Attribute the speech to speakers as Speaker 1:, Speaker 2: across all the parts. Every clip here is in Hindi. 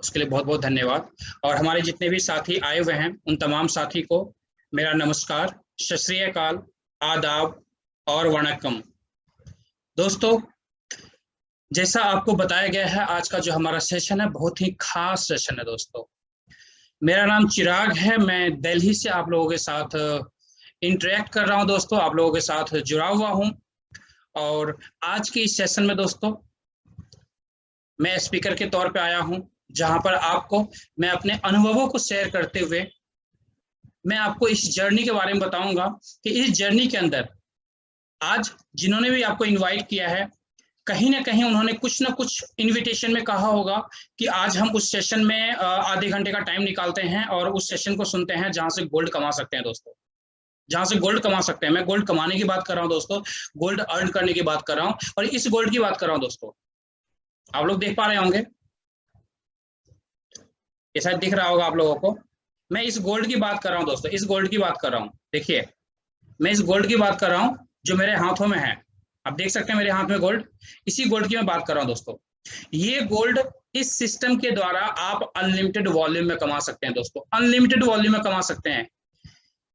Speaker 1: उसके लिए बहुत बहुत धन्यवाद। और हमारे जितने भी साथी आए हुए हैं उन तमाम साथी को मेरा नमस्कार, सत श्री अकाल, आदाब और वणक्कम। दोस्तों, जैसा आपको बताया गया है, आज का जो हमारा सेशन है बहुत ही खास सेशन है। दोस्तों, मेरा नाम चिराग है, मैं दिल्ली से आप लोगों के साथ इंटरेक्ट कर रहा हूं। दोस्तों, आप लोगों के साथ जुड़ा हुआ हूं। और आज के इस सेशन में दोस्तों मैं स्पीकर के तौर पे आया हूं, जहां पर आपको मैं अपने अनुभवों को शेयर करते हुए मैं आपको इस जर्नी के बारे में बताऊंगा कि इस जर्नी के अंदर आज जिन्होंने भी आपको इनवाइट किया है, कहीं ना कहीं उन्होंने कुछ ना कुछ इनविटेशन में कहा होगा कि आज हम उस सेशन में आधे घंटे का टाइम निकालते हैं और उस सेशन को सुनते हैं जहां से गोल्ड कमा सकते हैं। दोस्तों, जहां से गोल्ड कमा सकते हैं, मैं गोल्ड कमाने की बात कर रहा हूं दोस्तों, गोल्ड अर्न करने की बात कर रहा हूं, और इस गोल्ड की बात कर रहा हूं। दोस्तों, आप लोग देख पा रहे होंगे, ये शायद दिख रहा होगा आप लोगों को। मैं इस गोल्ड की बात कर रहा हूं दोस्तों, इस गोल्ड की बात कर रहा हूं। देखिए, मैं इस गोल्ड की बात कर रहा हूं जो मेरे हाथों में है। आप देख सकते हैं मेरे हाथ में गोल्ड, इसी गोल्ड की मैं बात कर रहा हूं। दोस्तों, ये गोल्ड इस सिस्टम के द्वारा आप अनलिमिटेड वॉल्यूम में कमा सकते हैं। दोस्तों, अनलिमिटेड वॉल्यूम में कमा सकते हैं।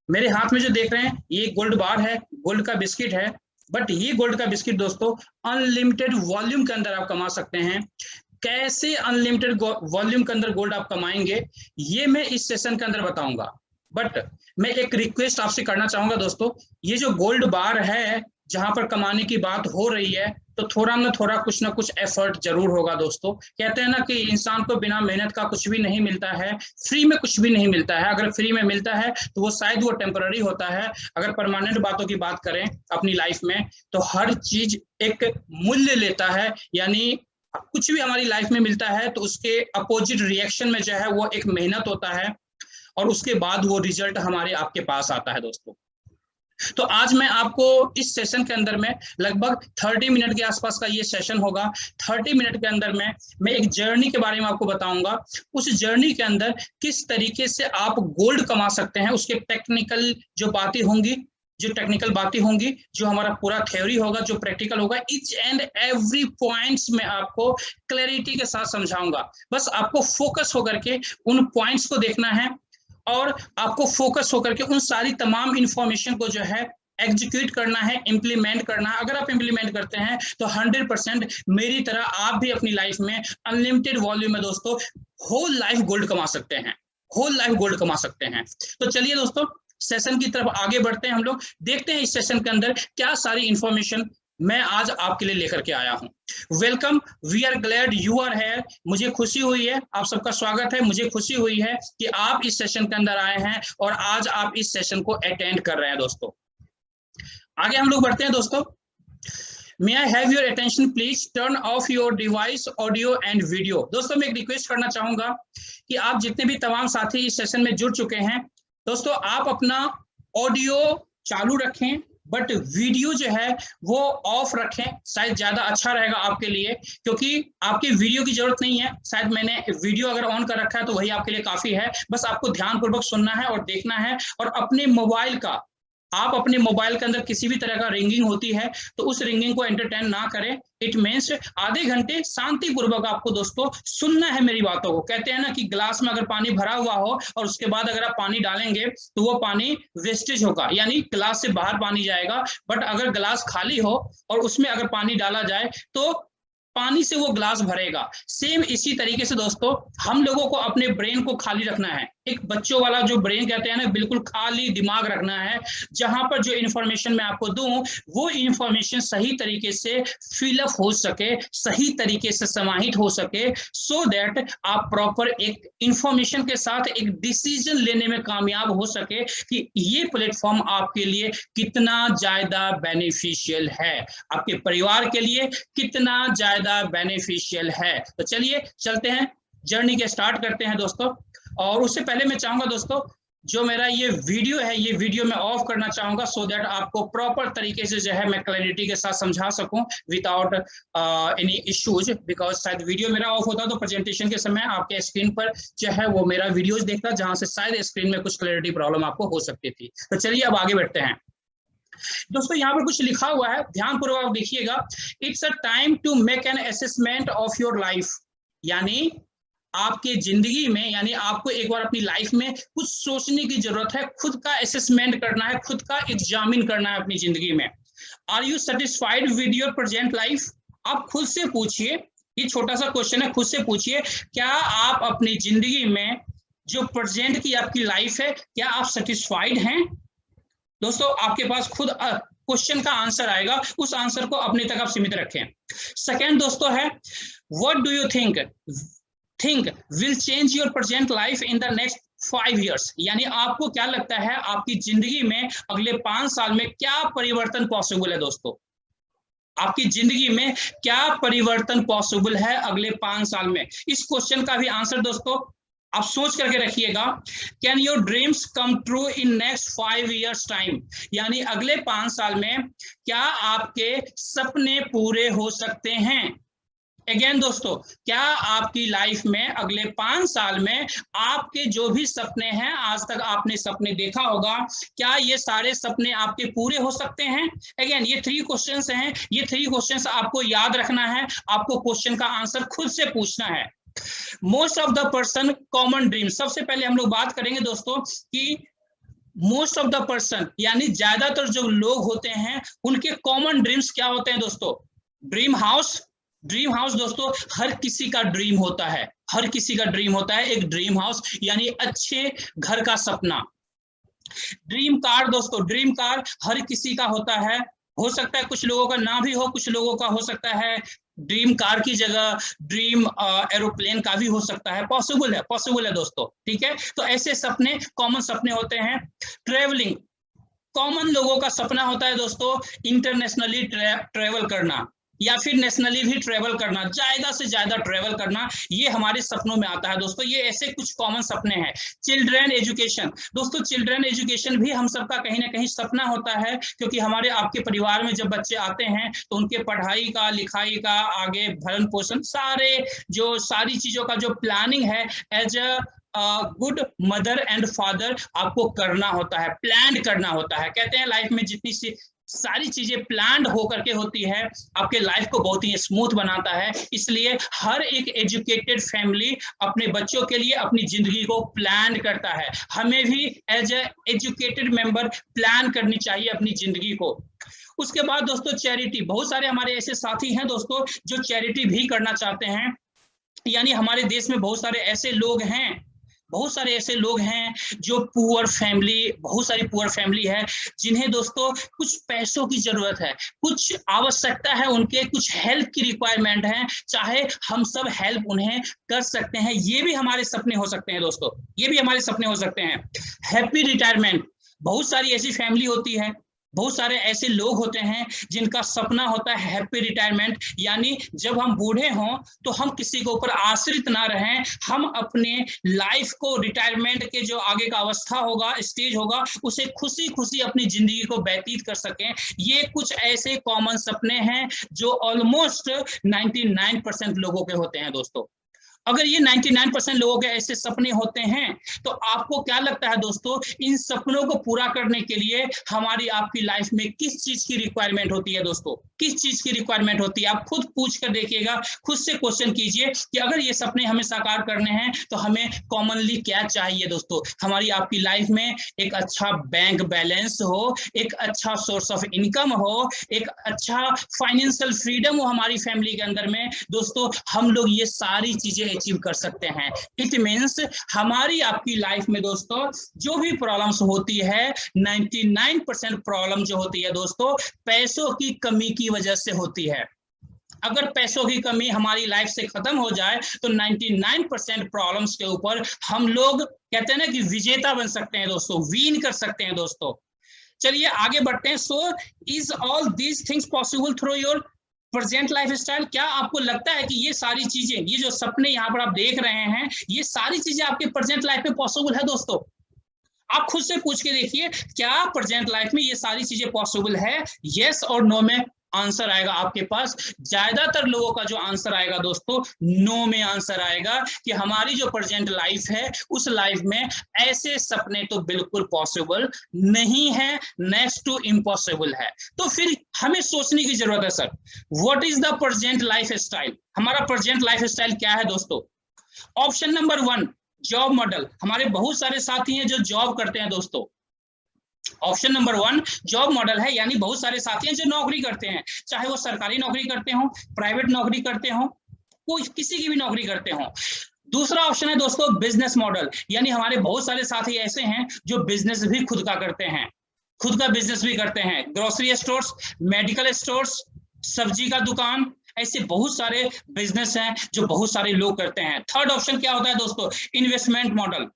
Speaker 1: मेरे हाथ में जो देख रहे हैं ये गोल्ड बार है, गोल्ड का बिस्किट है, बट ये गोल्ड का बिस्किट दोस्तों अनलिमिटेड वॉल्यूम के अंदर आप कमा सकते हैं। कैसे अनलिमिटेड वॉल्यूम के अंदर गोल्ड आप कमाएंगे, ये मैं इस सेशन के अंदर बताऊंगा। बट मैं एक रिक्वेस्ट आपसे करना चाहूंगा दोस्तों, ये जो गोल्ड बार है जहां पर कमाने की बात हो रही है, तो थोड़ा ना थोड़ा कुछ ना कुछ एफर्ट जरूर होगा। दोस्तों, कहते हैं ना कि इंसान को बिना मेहनत का कुछ भी नहीं मिलता है, फ्री में कुछ भी नहीं मिलता है। अगर फ्री में मिलता है तो वो शायद वो टेम्पररी होता है। अगर परमानेंट बातों की बात करें अपनी लाइफ में, तो हर चीज एक मूल्य लेता है। यानी कुछ भी हमारी लाइफ में मिलता है तो उसके अपोजिट रिएक्शन में जो है वो एक मेहनत होता है, और उसके बाद वो रिजल्ट हमारे आपके पास आता है। दोस्तों, तो आज मैं आपको इस सेशन के अंदर में लगभग 30 मिनट के आसपास का ये सेशन होगा। 30 मिनट के अंदर में मैं एक जर्नी के बारे में आपको बताऊंगा। उस जर्नी के अंदर किस तरीके से आप गोल्ड कमा सकते हैं, उसके टेक्निकल जो बातें होंगी, जो हमारा पूरा थ्योरी होगा, जो प्रैक्टिकल होगा, ईच एंड एवरी पॉइंट्स में आपको क्लैरिटी के साथ समझाऊंगा। बस आपको फोकस होकर के उन पॉइंट्स को देखना है और आपको फोकस होकर के उन सारी तमाम इंफॉर्मेशन को जो है एग्जीक्यूट करना है, इंप्लीमेंट करना है। अगर आप इंप्लीमेंट करते हैं तो 100% मेरी तरह आप भी अपनी लाइफ में अनलिमिटेड वॉल्यूम में दोस्तों होल लाइफ गोल्ड कमा सकते हैं, होल लाइफ गोल्ड कमा सकते हैं। तो चलिए दोस्तों, सेशन की तरफ आगे बढ़ते हैं। हम लोग देखते हैं इस सेशन के अंदर क्या सारी इंफॉर्मेशन मैं आज आपके लिए लेकर के आया हूं। Welcome, we are glad you are here. मुझे खुशी हुई है, आप सबका स्वागत है। मुझे खुशी हुई है कि आप इस सेशन के अंदर आए हैं और आज आप इस सेशन को अटेंड कर रहे हैं। दोस्तों, आगे हम लोग बढ़ते हैं। दोस्तों, may I have your attention please, turn off your device audio and video. दोस्तों, मैं एक रिक्वेस्ट करना चाहूंगा कि आप जितने भी तमाम साथी इस सेशन में जुड़ चुके हैं, दोस्तों आप अपना ऑडियो चालू रखें, बट वीडियो जो है वो ऑफ रखें। शायद ज्यादा अच्छा रहेगा आपके लिए, क्योंकि आपकी वीडियो की जरूरत नहीं है। शायद मैंने वीडियो अगर ऑन कर रखा है तो वही आपके लिए काफी है। बस आपको ध्यानपूर्वक सुनना है और देखना है, और अपने मोबाइल का, आप अपने मोबाइल के अंदर किसी भी तरह का रिंगिंग होती है तो उस रिंगिंग को एंटरटेन ना करें। इट मीन्स आधे घंटे शांतिपूर्वक आपको दोस्तों सुनना है मेरी बातों को। कहते हैं ना कि ग्लास में अगर पानी भरा हुआ हो और उसके बाद अगर आप पानी डालेंगे तो वो पानी वेस्टेज होगा, यानी ग्लास से बाहर पानी जाएगा। बट अगर ग्लास खाली हो और उसमें अगर पानी डाला जाए तो पानी से वो ग्लास भरेगा। सेम इसी तरीके से दोस्तों हम लोगों को अपने ब्रेन को खाली रखना है। एक बच्चों वाला जो ब्रेन कहते हैं ना, बिल्कुल खाली दिमाग रखना है, जहां पर जो इंफॉर्मेशन मैं आपको दूं वो इंफॉर्मेशन सही तरीके से फिलअप हो सके, सही तरीके से समाहित हो सके, सो दैट आप प्रॉपर एक इंफॉर्मेशन के साथ एक डिसीजन लेने में कामयाब हो सके कि ये प्लेटफॉर्म आपके लिए कितना ज्यादा बेनिफिशियल है, आपके परिवार के लिए कितना ज्यादा बेनिफिशियल है। तो चलिए चलते हैं, जर्नी के स्टार्ट करते हैं दोस्तों। और उससे पहले मैं चाहूंगा दोस्तों, जो मेरा ये वीडियो है, ये वीडियो मैं ऑफ करना चाहूंगा, सो दैट आपको प्रॉपर तरीके से जो है मैं क्लैरिटी के साथ समझा सकूं विदाउट एनी इश्यूज। बिकॉज शायद वीडियो मेरा ऑफ होता तो प्रेजेंटेशन के समय आपके स्क्रीन पर जो है वो मेरा वीडियोज देखता, जहां से शायद स्क्रीन में कुछ क्लैरिटी प्रॉब्लम आपको हो सकती थी। तो चलिए अब आगे बढ़ते हैं। दोस्तों, यहाँ पर कुछ लिखा हुआ है, ध्यानपूर्वक आप देखिएगा। It's a time to make an assessment of your life, यानी आपके जिंदगी में, यानी आपको एक बार अपनी लाइफ में कुछ सोचने की जरूरत है, खुद का असेसमेंट करना है, खुद का एग्जामिन करना है अपनी जिंदगी में। Are you satisfied with your present life? आप खुद से पूछिए, ये छोटा सा क्वेश्चन है, खुद से पूछिए, क्या आप अपनी जिंदगी में जो प्रेजेंट की आपकी लाइफ है, क्या आप सेटिस्फाइड हैं? दोस्तों आपके पास खुद क्वेश्चन का आंसर आएगा, उस आंसर को अपने तक आप सीमित रखें। सेकेंड दोस्तों है, what do you think will change your present life in the next 5 years? यानी आपको क्या लगता है आपकी जिंदगी में अगले 5 साल में क्या परिवर्तन पॉसिबल है? दोस्तों आपकी जिंदगी में क्या परिवर्तन पॉसिबल है अगले 5 साल में? इस क्वेश्चन का भी आंसर दोस्तों आप सोच करके रखिएगा। Can your dreams come true in next 5 years time? यानी अगले 5 साल में क्या आपके सपने पूरे हो सकते हैं? अगेन दोस्तों, क्या आपकी लाइफ में अगले 5 साल में आपके जो भी सपने हैं, आज तक आपने सपने देखा होगा, क्या ये सारे सपने आपके पूरे हो सकते हैं? अगेन ये 3 क्वेश्चंस हैं, ये 3 क्वेश्चंस आपको याद रखना है, आपको क्वेश्चन का आंसर खुद से पूछना है। Most of the person common dream, सबसे पहले हम लोग बात करेंगे दोस्तों कि मोस्ट ऑफ द पर्सन यानी ज्यादातर जो लोग होते हैं उनके कॉमन ड्रीम्स क्या होते हैं दोस्तों? ड्रीम हाउस दोस्तों हर किसी का ड्रीम होता है, हर किसी का ड्रीम होता है एक ड्रीम हाउस, यानी अच्छे घर का सपना। ड्रीम कार दोस्तों, ड्रीम कार हर किसी का होता है, हो सकता है कुछ लोगों का ना भी हो, कुछ लोगों का हो सकता है ड्रीम कार की जगह ड्रीम एरोप्लेन का भी हो सकता है, पॉसिबल है दोस्तों, ठीक है। तो ऐसे सपने कॉमन सपने होते हैं। ट्रेवलिंग, कॉमन लोगों का सपना होता है दोस्तों इंटरनेशनली ट्रेवल करना या फिर नेशनली भी ट्रेवल करना, ज्यादा से ज्यादा ट्रेवल करना, ये हमारे सपनों में आता है दोस्तों। ये ऐसे कुछ कॉमन सपने हैं। चिल्ड्रन एजुकेशन दोस्तों, चिल्ड्रन एजुकेशन भी हम सबका कहीं ना कहीं सपना होता है, क्योंकि हमारे आपके परिवार में जब बच्चे आते हैं तो उनके पढ़ाई का, लिखाई का, आगे भरण पोषण, सारी चीजों का जो प्लानिंग है as a good mother and father आपको करना होता है, प्लान करना होता है। कहते हैं लाइफ में जितनी सी सारी चीजें प्लान्ड होकर के होती है, आपके लाइफ को बहुत ही स्मूथ बनाता है। इसलिए हर एक एजुकेटेड फैमिली अपने बच्चों के लिए अपनी जिंदगी को प्लान करता है। हमें भी as a educated member plan करनी चाहिए अपनी जिंदगी को। उसके बाद दोस्तों चैरिटी, बहुत सारे हमारे ऐसे साथी हैं दोस्तों जो चैरिटी भी करना चाहते हैं। यानी हमारे देश में बहुत सारे ऐसे लोग हैं जो पुअर फैमिली, बहुत सारी पुअर फैमिली है जिन्हें दोस्तों कुछ पैसों की जरूरत है, कुछ आवश्यकता है, उनके कुछ हेल्प की रिक्वायरमेंट है, चाहे हम सब हेल्प उन्हें कर सकते हैं। ये भी हमारे सपने हो सकते हैं दोस्तों, ये भी हमारे सपने हो सकते हैं। हैप्पी रिटायरमेंट, बहुत सारी ऐसी फैमिली होती है, बहुत सारे ऐसे लोग होते हैं जिनका सपना होता है हैप्पी रिटायरमेंट, यानी जब हम बूढ़े हों तो हम किसी के ऊपर आश्रित ना रहें, हम अपने लाइफ को, रिटायरमेंट के जो आगे का अवस्था होगा, स्टेज होगा, उसे खुशी खुशी अपनी जिंदगी को व्यतीत कर सकें। ये कुछ ऐसे कॉमन सपने हैं जो ऑलमोस्ट 99% लोगों के होते हैं दोस्तों। अगर ये 99% लोगों के ऐसे सपने होते हैं तो आपको क्या लगता है दोस्तों, इन सपनों को पूरा करने के लिए हमारी आपकी लाइफ में किस चीज की रिक्वायरमेंट होती है दोस्तों? किस चीज की रिक्वायरमेंट होती है? आप खुद पूछ कर देखिएगा, खुद से क्वेश्चन कीजिए कि अगर ये सपने हमें साकार करने हैं तो हमें कॉमनली क्या चाहिए दोस्तों? हमारी आपकी लाइफ में एक अच्छा बैंक बैलेंस हो, एक अच्छा सोर्स ऑफ इनकम हो, एक अच्छा फाइनेंशियल फ्रीडम हो हमारी फैमिली के अंदर में दोस्तों, हम लोग ये सारी चीजें अचीव कर सकते हैं। इट मींस हमारी आपकी लाइफ में दोस्तों जो भी प्रॉब्लम्स होती है, 99% प्रॉब्लम जो होती है दोस्तों पैसों की कमी की वजह से होती है। अगर पैसों की कमी हमारी लाइफ से खत्म हो जाए तो 99% प्रॉब्लम्स के ऊपर हम लोग कहते हैं ना कि विजेता बन सकते हैं दोस्तों, विन कर सकते हैं दोस्तों। चलिए आगे बढ़ते हैं। So is all these things possible through your present life style? क्या आपको लगता है कि ये सारी चीजें, ये जो सपने यहाँ पर आप देख रहे हैं, ये सारी चीजें आपके प्रेजेंट लाइफ में पॉसिबल है दोस्तों? आप खुद से पूछ के देखिए, क्या प्रेजेंट लाइफ में ये सारी चीजें पॉसिबल है? यस और नो में आंसर आएगा आपके पास। ज्यादातर लोगों का जो आंसर आएगा दोस्तों नो में आंसर आएगा कि हमारी जो प्रेजेंट लाइफ है उस लाइफ में ऐसे सपने तो बिल्कुल पॉसिबल नहीं है, नेक्स्ट टू इम्पॉसिबल है। तो फिर हमें सोचने की जरूरत है, sir what is the present life style? हमारा प्रेजेंट लाइफ स्टाइल क्या है दोस्तों? ऑप्शन नंबर 1 जॉब मॉडल, हमारे बहुत सारे साथी हैं जो जॉब करते हैं दोस्तों। ऑप्शन नंबर 1 जॉब मॉडल है, यानी बहुत सारे साथी हैं जो नौकरी करते हैं, चाहे वो सरकारी नौकरी करते हो, प्राइवेट नौकरी करते हो, कोई किसी की भी नौकरी करते हो। दूसरा ऑप्शन है दोस्तों बिजनेस मॉडल, यानी हमारे बहुत सारे साथी ऐसे हैं जो बिजनेस भी खुद का करते हैं, खुद का बिजनेस भी करते हैं, ग्रोसरी स्टोर्स, मेडिकल स्टोर्स, सब्जी का दुकान, ऐसे बहुत सारे बिजनेस हैं जो बहुत सारे लोग करते हैं। थर्ड ऑप्शन क्या होता है दोस्तों, इन्वेस्टमेंट मॉडल।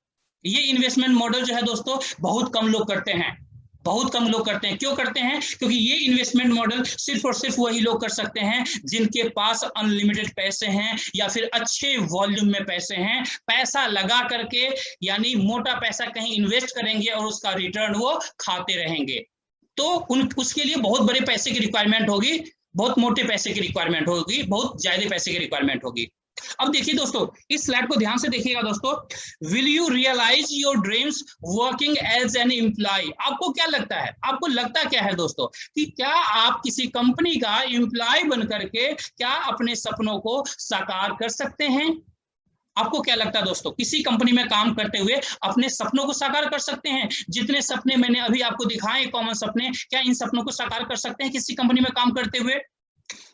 Speaker 1: ये इन्वेस्टमेंट मॉडल जो है दोस्तों बहुत कम लोग करते हैं, बहुत कम लोग करते हैं। क्यों करते हैं? क्योंकि ये इन्वेस्टमेंट मॉडल सिर्फ और सिर्फ वही लोग कर सकते हैं जिनके पास अनलिमिटेड पैसे हैं या फिर अच्छे वॉल्यूम में पैसे हैं। पैसा लगा करके यानी मोटा पैसा कहीं इन्वेस्ट करेंगे और उसका रिटर्न वो खाते रहेंगे, तो उसके लिए बहुत बड़े पैसे की रिक्वायरमेंट होगी, बहुत मोटे पैसे की रिक्वायरमेंट होगी, बहुत ज्यादा पैसे की रिक्वायरमेंट होगी। अब देखिए दोस्तों, इस स्लाइड को ध्यान से देखिएगा दोस्तों। Will you realise your dreams working as an employee? आपको क्या लगता है, आपको लगता क्या है दोस्तों कि क्या आप किसी कंपनी का एम्प्लॉय बन करके क्या अपने सपनों को साकार कर सकते हैं? आपको क्या लगता है दोस्तों, किसी कंपनी में काम करते हुए अपने सपनों को साकार कर सकते हैं? जितने सपने मैंने अभी आपको दिखाए कॉमन सपने, क्या इन सपनों को साकार कर सकते हैं किसी कंपनी में काम करते हुए?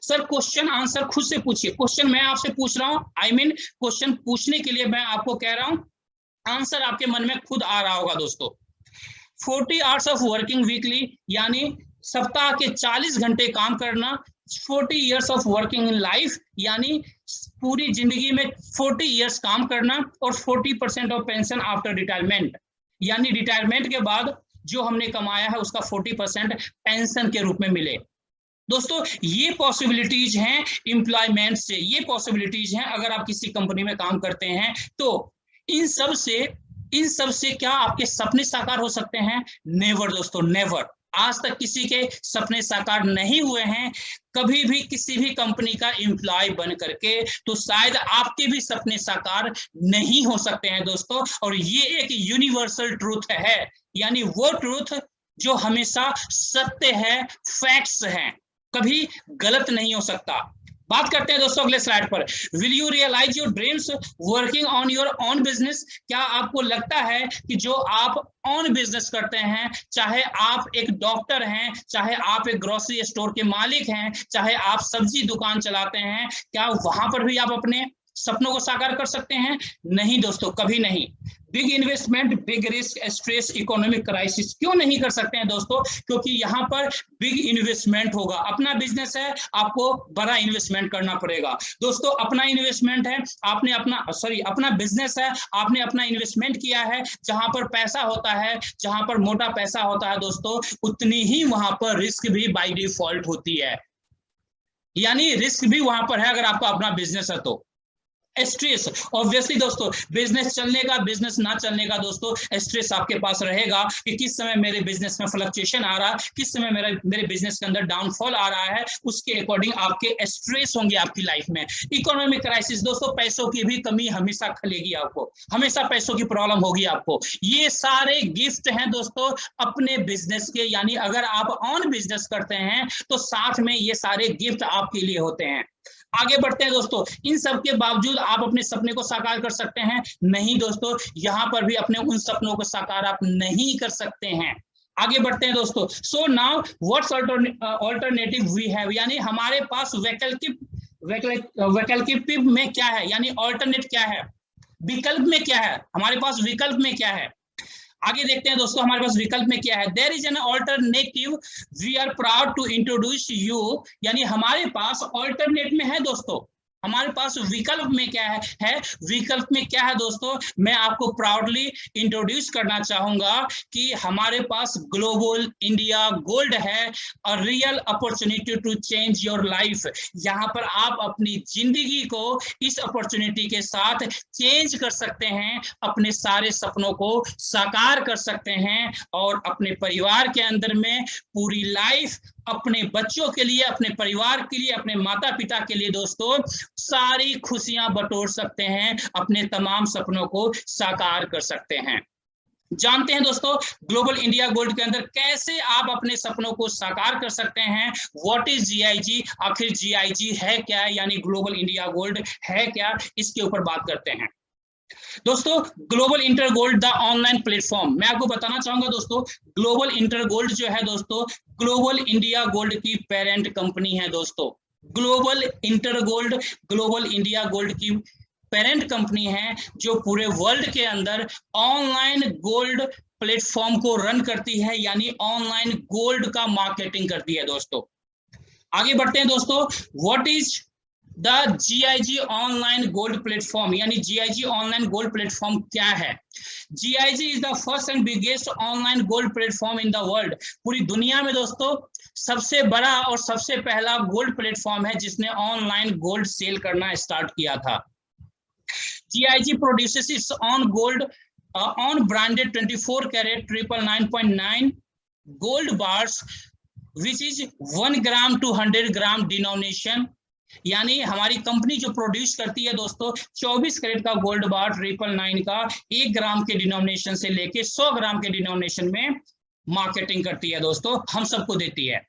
Speaker 1: सर क्वेश्चन आंसर खुद से पूछिए, क्वेश्चन मैं आपसे पूछ रहा हूं, आई मीन क्वेश्चन पूछने के लिए मैं आपको कह रहा हूं, आंसर आपके मन में खुद आ रहा होगा दोस्तों। 40 आवर्स ऑफ वर्किंग वीकली, यानी सप्ताह के 40 घंटे काम करना। 40 years of working in life, यानी पूरी जिंदगी में 40 इयर्स काम करना, और 40% ऑफ पेंशन आफ्टर रिटायरमेंट, यानी रिटायरमेंट के बाद जो हमने कमाया है उसका 40% पेंशन के रूप में मिले। दोस्तों ये पॉसिबिलिटीज हैं एम्प्लॉयमेंट से, ये पॉसिबिलिटीज हैं अगर आप किसी कंपनी में काम करते हैं तो। इन सब से क्या आपके सपने साकार हो सकते हैं? नेवर दोस्तों, नेवर। आज तक किसी के सपने साकार नहीं हुए हैं कभी भी किसी भी कंपनी का एम्प्लॉय बन करके, तो शायद आपके भी सपने साकार नहीं हो सकते हैं दोस्तों। और ये एक यूनिवर्सल ट्रूथ है, यानी वो ट्रूथ जो हमेशा सत्य है, फैक्ट्स हैं, कभी गलत नहीं हो सकता। बात करते हैं दोस्तों अगले स्लाइड पर। Will you realise your dreams working on your own business? क्या आपको लगता है कि जो आप ऑन बिजनेस करते हैं, चाहे आप एक डॉक्टर हैं, चाहे आप एक ग्रोसरी स्टोर के मालिक हैं, चाहे आप सब्जी दुकान चलाते हैं, क्या वहां पर भी आप अपने सपनों को साकार कर सकते हैं? नहीं दोस्तों, कभी नहीं। Big investment, big risk, stress, economic crisis, क्यों नहीं कर सकते हैं दोस्तों? क्योंकि यहाँ पर बिग इन्वेस्टमेंट होगा। अपना बिजनेस है, आपको बड़ा इन्वेस्टमेंट करना पड़ेगा दोस्तों। अपना इन्वेस्टमेंट है, आपने अपना बिजनेस है, आपने अपना इन्वेस्टमेंट किया है। जहां पर पैसा होता है, जहां पर मोटा पैसा होता है दोस्तों, उतनी ही वहां पर रिस्क भी बाय डिफॉल्ट होती है, यानी रिस्क भी वहां पर है अगर आपका अपना बिजनेस है तो। स्ट्रेस, ऑब्वियसली दोस्तों, बिजनेस चलने का, बिजनेस ना चलने का दोस्तों स्ट्रेस आपके पास रहेगा कि किस समय मेरे बिजनेस में फ्लक्चुएशन आ रहा है, किस समय मेरे बिजनेस के अंदर डाउनफॉल आ रहा है, उसके अकॉर्डिंग आपके स्ट्रेस होंगे आपकी लाइफ में। इकोनॉमिक क्राइसिस दोस्तों, पैसों की भी कमी हमेशा खलेगी आपको, हमेशा पैसों की प्रॉब्लम होगी आपको। ये सारे गिफ्ट हैं दोस्तों अपने बिजनेस के, यानी अगर आप ऑन बिजनेस करते हैं तो साथ में ये सारे गिफ्ट आपके लिए होते हैं। आगे बढ़ते हैं दोस्तों। इन सब के बावजूद आप अपने सपने को साकार कर सकते हैं? नहीं दोस्तों, यहां पर भी अपने उन सपनों को साकार आप नहीं कर सकते हैं। आगे बढ़ते हैं दोस्तों। So now what's alternative we have, यानी हमारे पास वैकल्पिक में क्या है, यानी ऑल्टरनेट क्या है, विकल्प में क्या है, हमारे पास विकल्प में क्या है। आगे देखते हैं दोस्तों हमारे पास विकल्प में क्या है। There is an alternative we are proud to introduce you, यानी हमारे पास ऑल्टरनेट में है दोस्तों, हमारे पास विकल्प में क्या है विकल्प में क्या है दोस्तों, मैं आपको प्राउडली इंट्रोड्यूस करना चाहूंगा कि हमारे पास ग्लोबल इंडिया गोल्ड है, a real opportunity to change your life. यहाँ पर आप अपनी जिंदगी को इस अपॉर्चुनिटी के साथ चेंज कर सकते हैं, अपने सारे सपनों को साकार कर सकते हैं और अपने परिवार के अंदर में पूरी लाइफ अपने बच्चों के लिए, अपने परिवार के लिए, अपने माता पिता के लिए दोस्तों सारी खुशियां बटोर सकते हैं, अपने तमाम सपनों को साकार कर सकते हैं। जानते हैं दोस्तों ग्लोबल इंडिया गोल्ड के अंदर कैसे आप अपने सपनों को साकार कर सकते हैं। व्हाट इज GIG, आखिर GIG है क्या, यानी ग्लोबल इंडिया गोल्ड है क्या, इसके ऊपर बात करते हैं। दोस्तों global inter gold the online platform, मैं आपको बताना चाहूंगा दोस्तों, ग्लोबल इंटर गोल्ड जो है दोस्तों, ग्लोबल इंडिया गोल्ड की पेरेंट कंपनी है दोस्तों। Global inter gold global India gold की पेरेंट कंपनी है, जो पूरे वर्ल्ड के अंदर ऑनलाइन गोल्ड प्लेटफॉर्म को रन करती है, यानी ऑनलाइन गोल्ड का मार्केटिंग करती है दोस्तों। आगे बढ़ते हैं दोस्तों, what is the GIG online gold platform, यानी GIG ऑनलाइन गोल्ड प्लेटफॉर्म क्या है? GIG is the first and biggest online gold platform in the world. पूरी दुनिया में दोस्तों सबसे बड़ा और सबसे पहला गोल्ड प्लेटफॉर्म है जिसने ऑनलाइन गोल्ड सेल करना स्टार्ट किया था। GIG produces its own gold on branded 24 carat 999.9 gold bars which is 1 gram to 100 gram denomination, यानी हमारी कंपनी जो प्रोड्यूस करती है दोस्तों 24 कैरेट का गोल्ड बार 999 का 1 ग्राम के डिनोमिनेशन से लेके 100 ग्राम के डिनोमिनेशन में मार्केटिंग करती है दोस्तों, हम सबको देती है।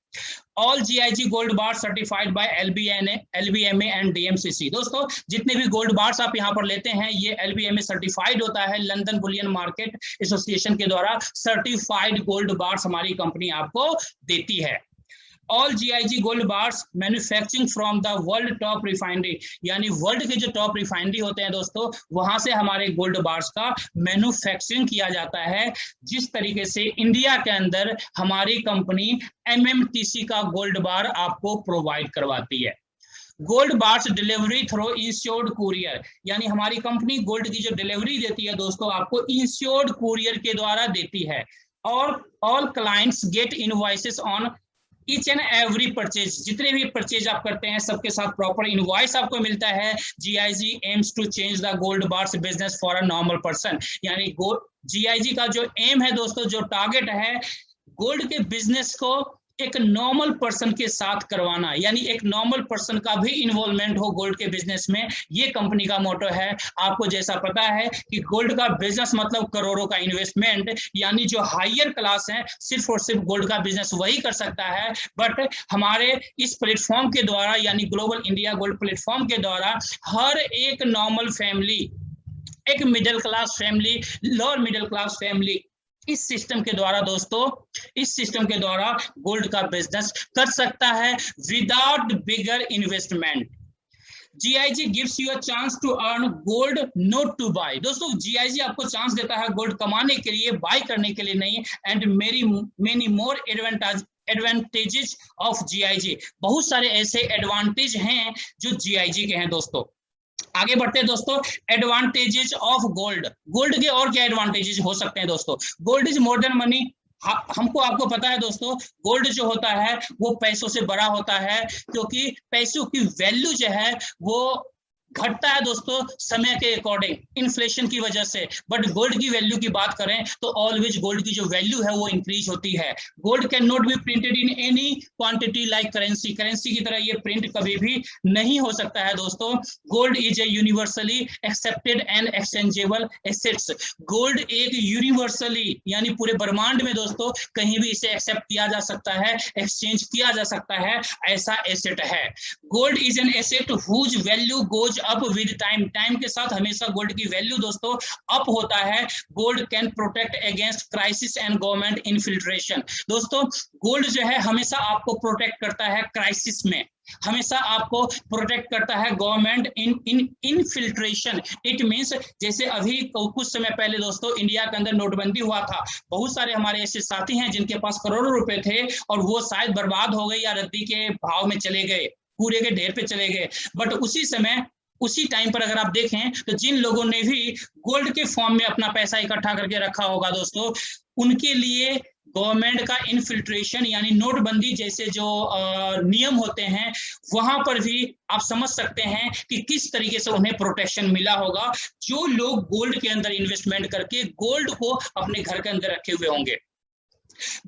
Speaker 1: All GIG gold bar certified by LBMA and DMCC। दोस्तों जितने भी गोल्ड बार्स आप यहाँ पर लेते हैं ये LBMA सर्टिफाइड होता है, लंदन बुलियन मार्केट एसोसिएशन के द्वारा सर्टिफाइड गोल्ड बार्स हमारी कंपनी आपको देती है। All GIG gold bars manufacturing from the world top refinery, यानी वर्ल्ड के जो टॉप रिफाइनरी होते हैं दोस्तों वहां से हमारे गोल्ड बार्स का मैन्युफैक्चरिंग किया जाता है। जिस तरीके से इंडिया के अंदर हमारी कंपनी MMTC का गोल्ड बार आपको प्रोवाइड करवाती है। Gold bars delivery through insured courier, यानी हमारी कंपनी गोल्ड की जो डिलीवरी देती है दोस्तों आपको इंश्योर्ड कुरियर के द्वारा देती है। और all clients get invoices on each and every purchase, जितने भी परचेज आप करते हैं सबके साथ प्रॉपर इनवॉइस आपको मिलता है। GIG aims to change the gold bars business for a normal person, यानी GIG का जो एम है दोस्तों, जो टारगेट है गोल्ड के बिजनेस को एक नॉर्मल पर्सन के साथ करवाना, यानी एक नॉर्मल पर्सन का भी इन्वॉल्वमेंट हो गोल्ड के बिजनेस में, ये कंपनी का मोटो है। आपको जैसा पता है कि गोल्ड का बिजनेस मतलब करोड़ों का इन्वेस्टमेंट, यानी जो हायर क्लास है सिर्फ और सिर्फ गोल्ड का बिजनेस वही कर सकता है। बट हमारे इस प्लेटफॉर्म के द्वारा, यानी ग्लोबल इंडिया गोल्ड प्लेटफॉर्म के द्वारा हर एक नॉर्मल फैमिली, एक middle class family, lower middle class family इस सिस्टम के द्वारा दोस्तों, इस सिस्टम के द्वारा गोल्ड का बिजनेस कर सकता है without bigger investment. GIG gives you a chance to earn gold not to buy. दोस्तों GIG आपको चांस देता है गोल्ड कमाने के लिए, बाय करने के लिए नहीं। And many more advantages of GIG, बहुत सारे ऐसे एडवांटेज हैं जो GIG के हैं दोस्तों। आगे बढ़ते हैं दोस्तों, एडवांटेजेस ऑफ गोल्ड। गोल्ड के और क्या एडवांटेजेस हो सकते हैं दोस्तों? Gold is more than money. आपको पता है दोस्तों, गोल्ड जो होता है वो पैसों से बड़ा होता है, क्योंकि पैसों की वैल्यू जो है वो घटता है दोस्तों समय के अकॉर्डिंग, इन्फ्लेशन की वजह से। बट गोल्ड की वैल्यू की बात करें तो ऑलवेज गोल्ड की जो वैल्यू है वो इंक्रीज होती है। Gold can not be printed in any quantity like currency, currency की तरह ये प्रिंट कभी भी नहीं हो सकता है दोस्तों। Gold is a universally accepted and exchangeable assets. Gold एक यूनिवर्सली, यानी पूरे ब्रह्मांड में दोस्तों कहीं भी इसे एक्सेप्ट किया जा सकता है, एक्सचेंज किया जा सकता है, ऐसा एसेट है। Gold is an asset whose value goes up with time, time के साथ हमेशा गोल्ड की वैल्यू दोस्तों अप होता है। Gold can protect against crisis and government infiltration. दोस्तों गोल्ड जो है हमेशा आपको प्रोटेक्ट करता है क्राइसिस में, हमेशा आपको प्रोटेक्ट करता है गवर्नमेंट इनफिल्ट्रेशन। इट मींस जैसे अभी कुछ समय पहले दोस्तों इंडिया के अंदर नोटबंदी हुआ था, बहुत सारे हमारे ऐसे साथी हैं जिनके पास करोड़ों रुपए थे और वो शायद बर्बाद हो गए या रद्दी के भाव में चले गए, पूरे के ढेर पे चले गए। बट उसी समय, उसी टाइम पर अगर आप देखें तो जिन लोगों ने भी गोल्ड के फॉर्म में अपना पैसा इकट्ठा करके रखा होगा दोस्तों, उनके लिए गवर्नमेंट का इनफिल्ट्रेशन यानी नोटबंदी जैसे जो नियम होते हैं, वहां पर भी आप समझ सकते हैं कि किस तरीके से उन्हें प्रोटेक्शन मिला होगा, जो लोग गोल्ड के अंदर इन्वेस्टमेंट करके गोल्ड को अपने घर के अंदर रखे हुए होंगे।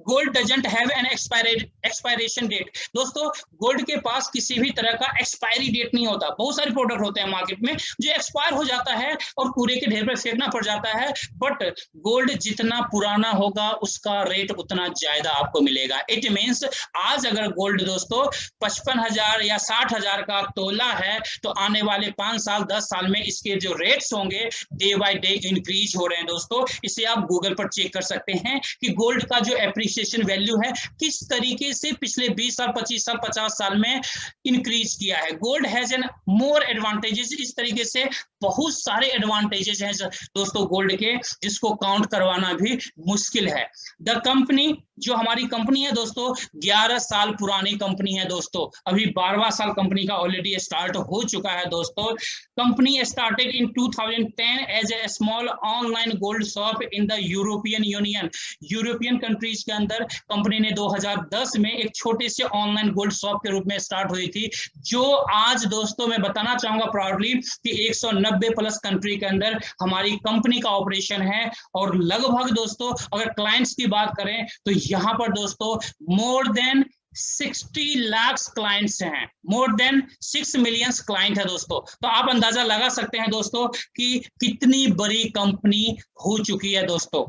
Speaker 1: Gold doesn't have an expiration date. दोस्तों गोल्ड के पास किसी भी तरह का एक्सपायरी डेट नहीं होता। बहुत सारे प्रोडक्ट होते हैं मार्केट में जो एक्सपायर हो जाता है और कूड़े के ढेर पर फेंकना पड़ जाता है, बट गोल्ड जितना पुराना होगा उसका रेट उतना ज्यादा आपको मिलेगा। इट मीन्स आज अगर गोल्ड दोस्तों 55,000 या 60,000 का तोला है तो आने वाले 5 साल 10 साल में इसके जो रेट्स होंगे डे बाय डे इंक्रीज हो रहे हैं। दोस्तों इसे आप गूगल पर चेक कर सकते हैं कि गोल्ड का जो एप्रिसिएशन वैल्यू है किस तरीके से पिछले 20 साल 25 साल 50 साल में इंक्रीज किया है। Gold has an more advantages. इस तरीके से बहुत सारे एडवांटेजेस हैं दोस्तों गोल्ड के, जिसको काउंट करवाना भी मुश्किल है। द कंपनी, जो हमारी कंपनी है दोस्तों 11 साल पुरानी कंपनी है दोस्तों, अभी 12वां साल कंपनी का ऑलरेडी स्टार्ट हो चुका है दोस्तों। Company started in 2010 as a small online gold shop in the European Union. European countries के अंदर कंपनी ने 2010 में एक छोटे से ऑनलाइन गोल्ड शॉप के रूप में स्टार्ट हुई थी, जो आज दोस्तों मैं बताना चाहूंगा प्राउडली कि 190 प्लस कंट्री के अंदर हमारी कंपनी का ऑपरेशन है। और लगभग दोस्तों अगर क्लाइंट्स की बात करें तो यहाँ पर दोस्तों मोर देन 60 लाख क्लाइंट्स हैं, मोर देन 6 मिलियन क्लाइंट है दोस्तों। तो आप अंदाजा लगा सकते हैं दोस्तों कि कितनी बड़ी कंपनी हो चुकी है दोस्तों।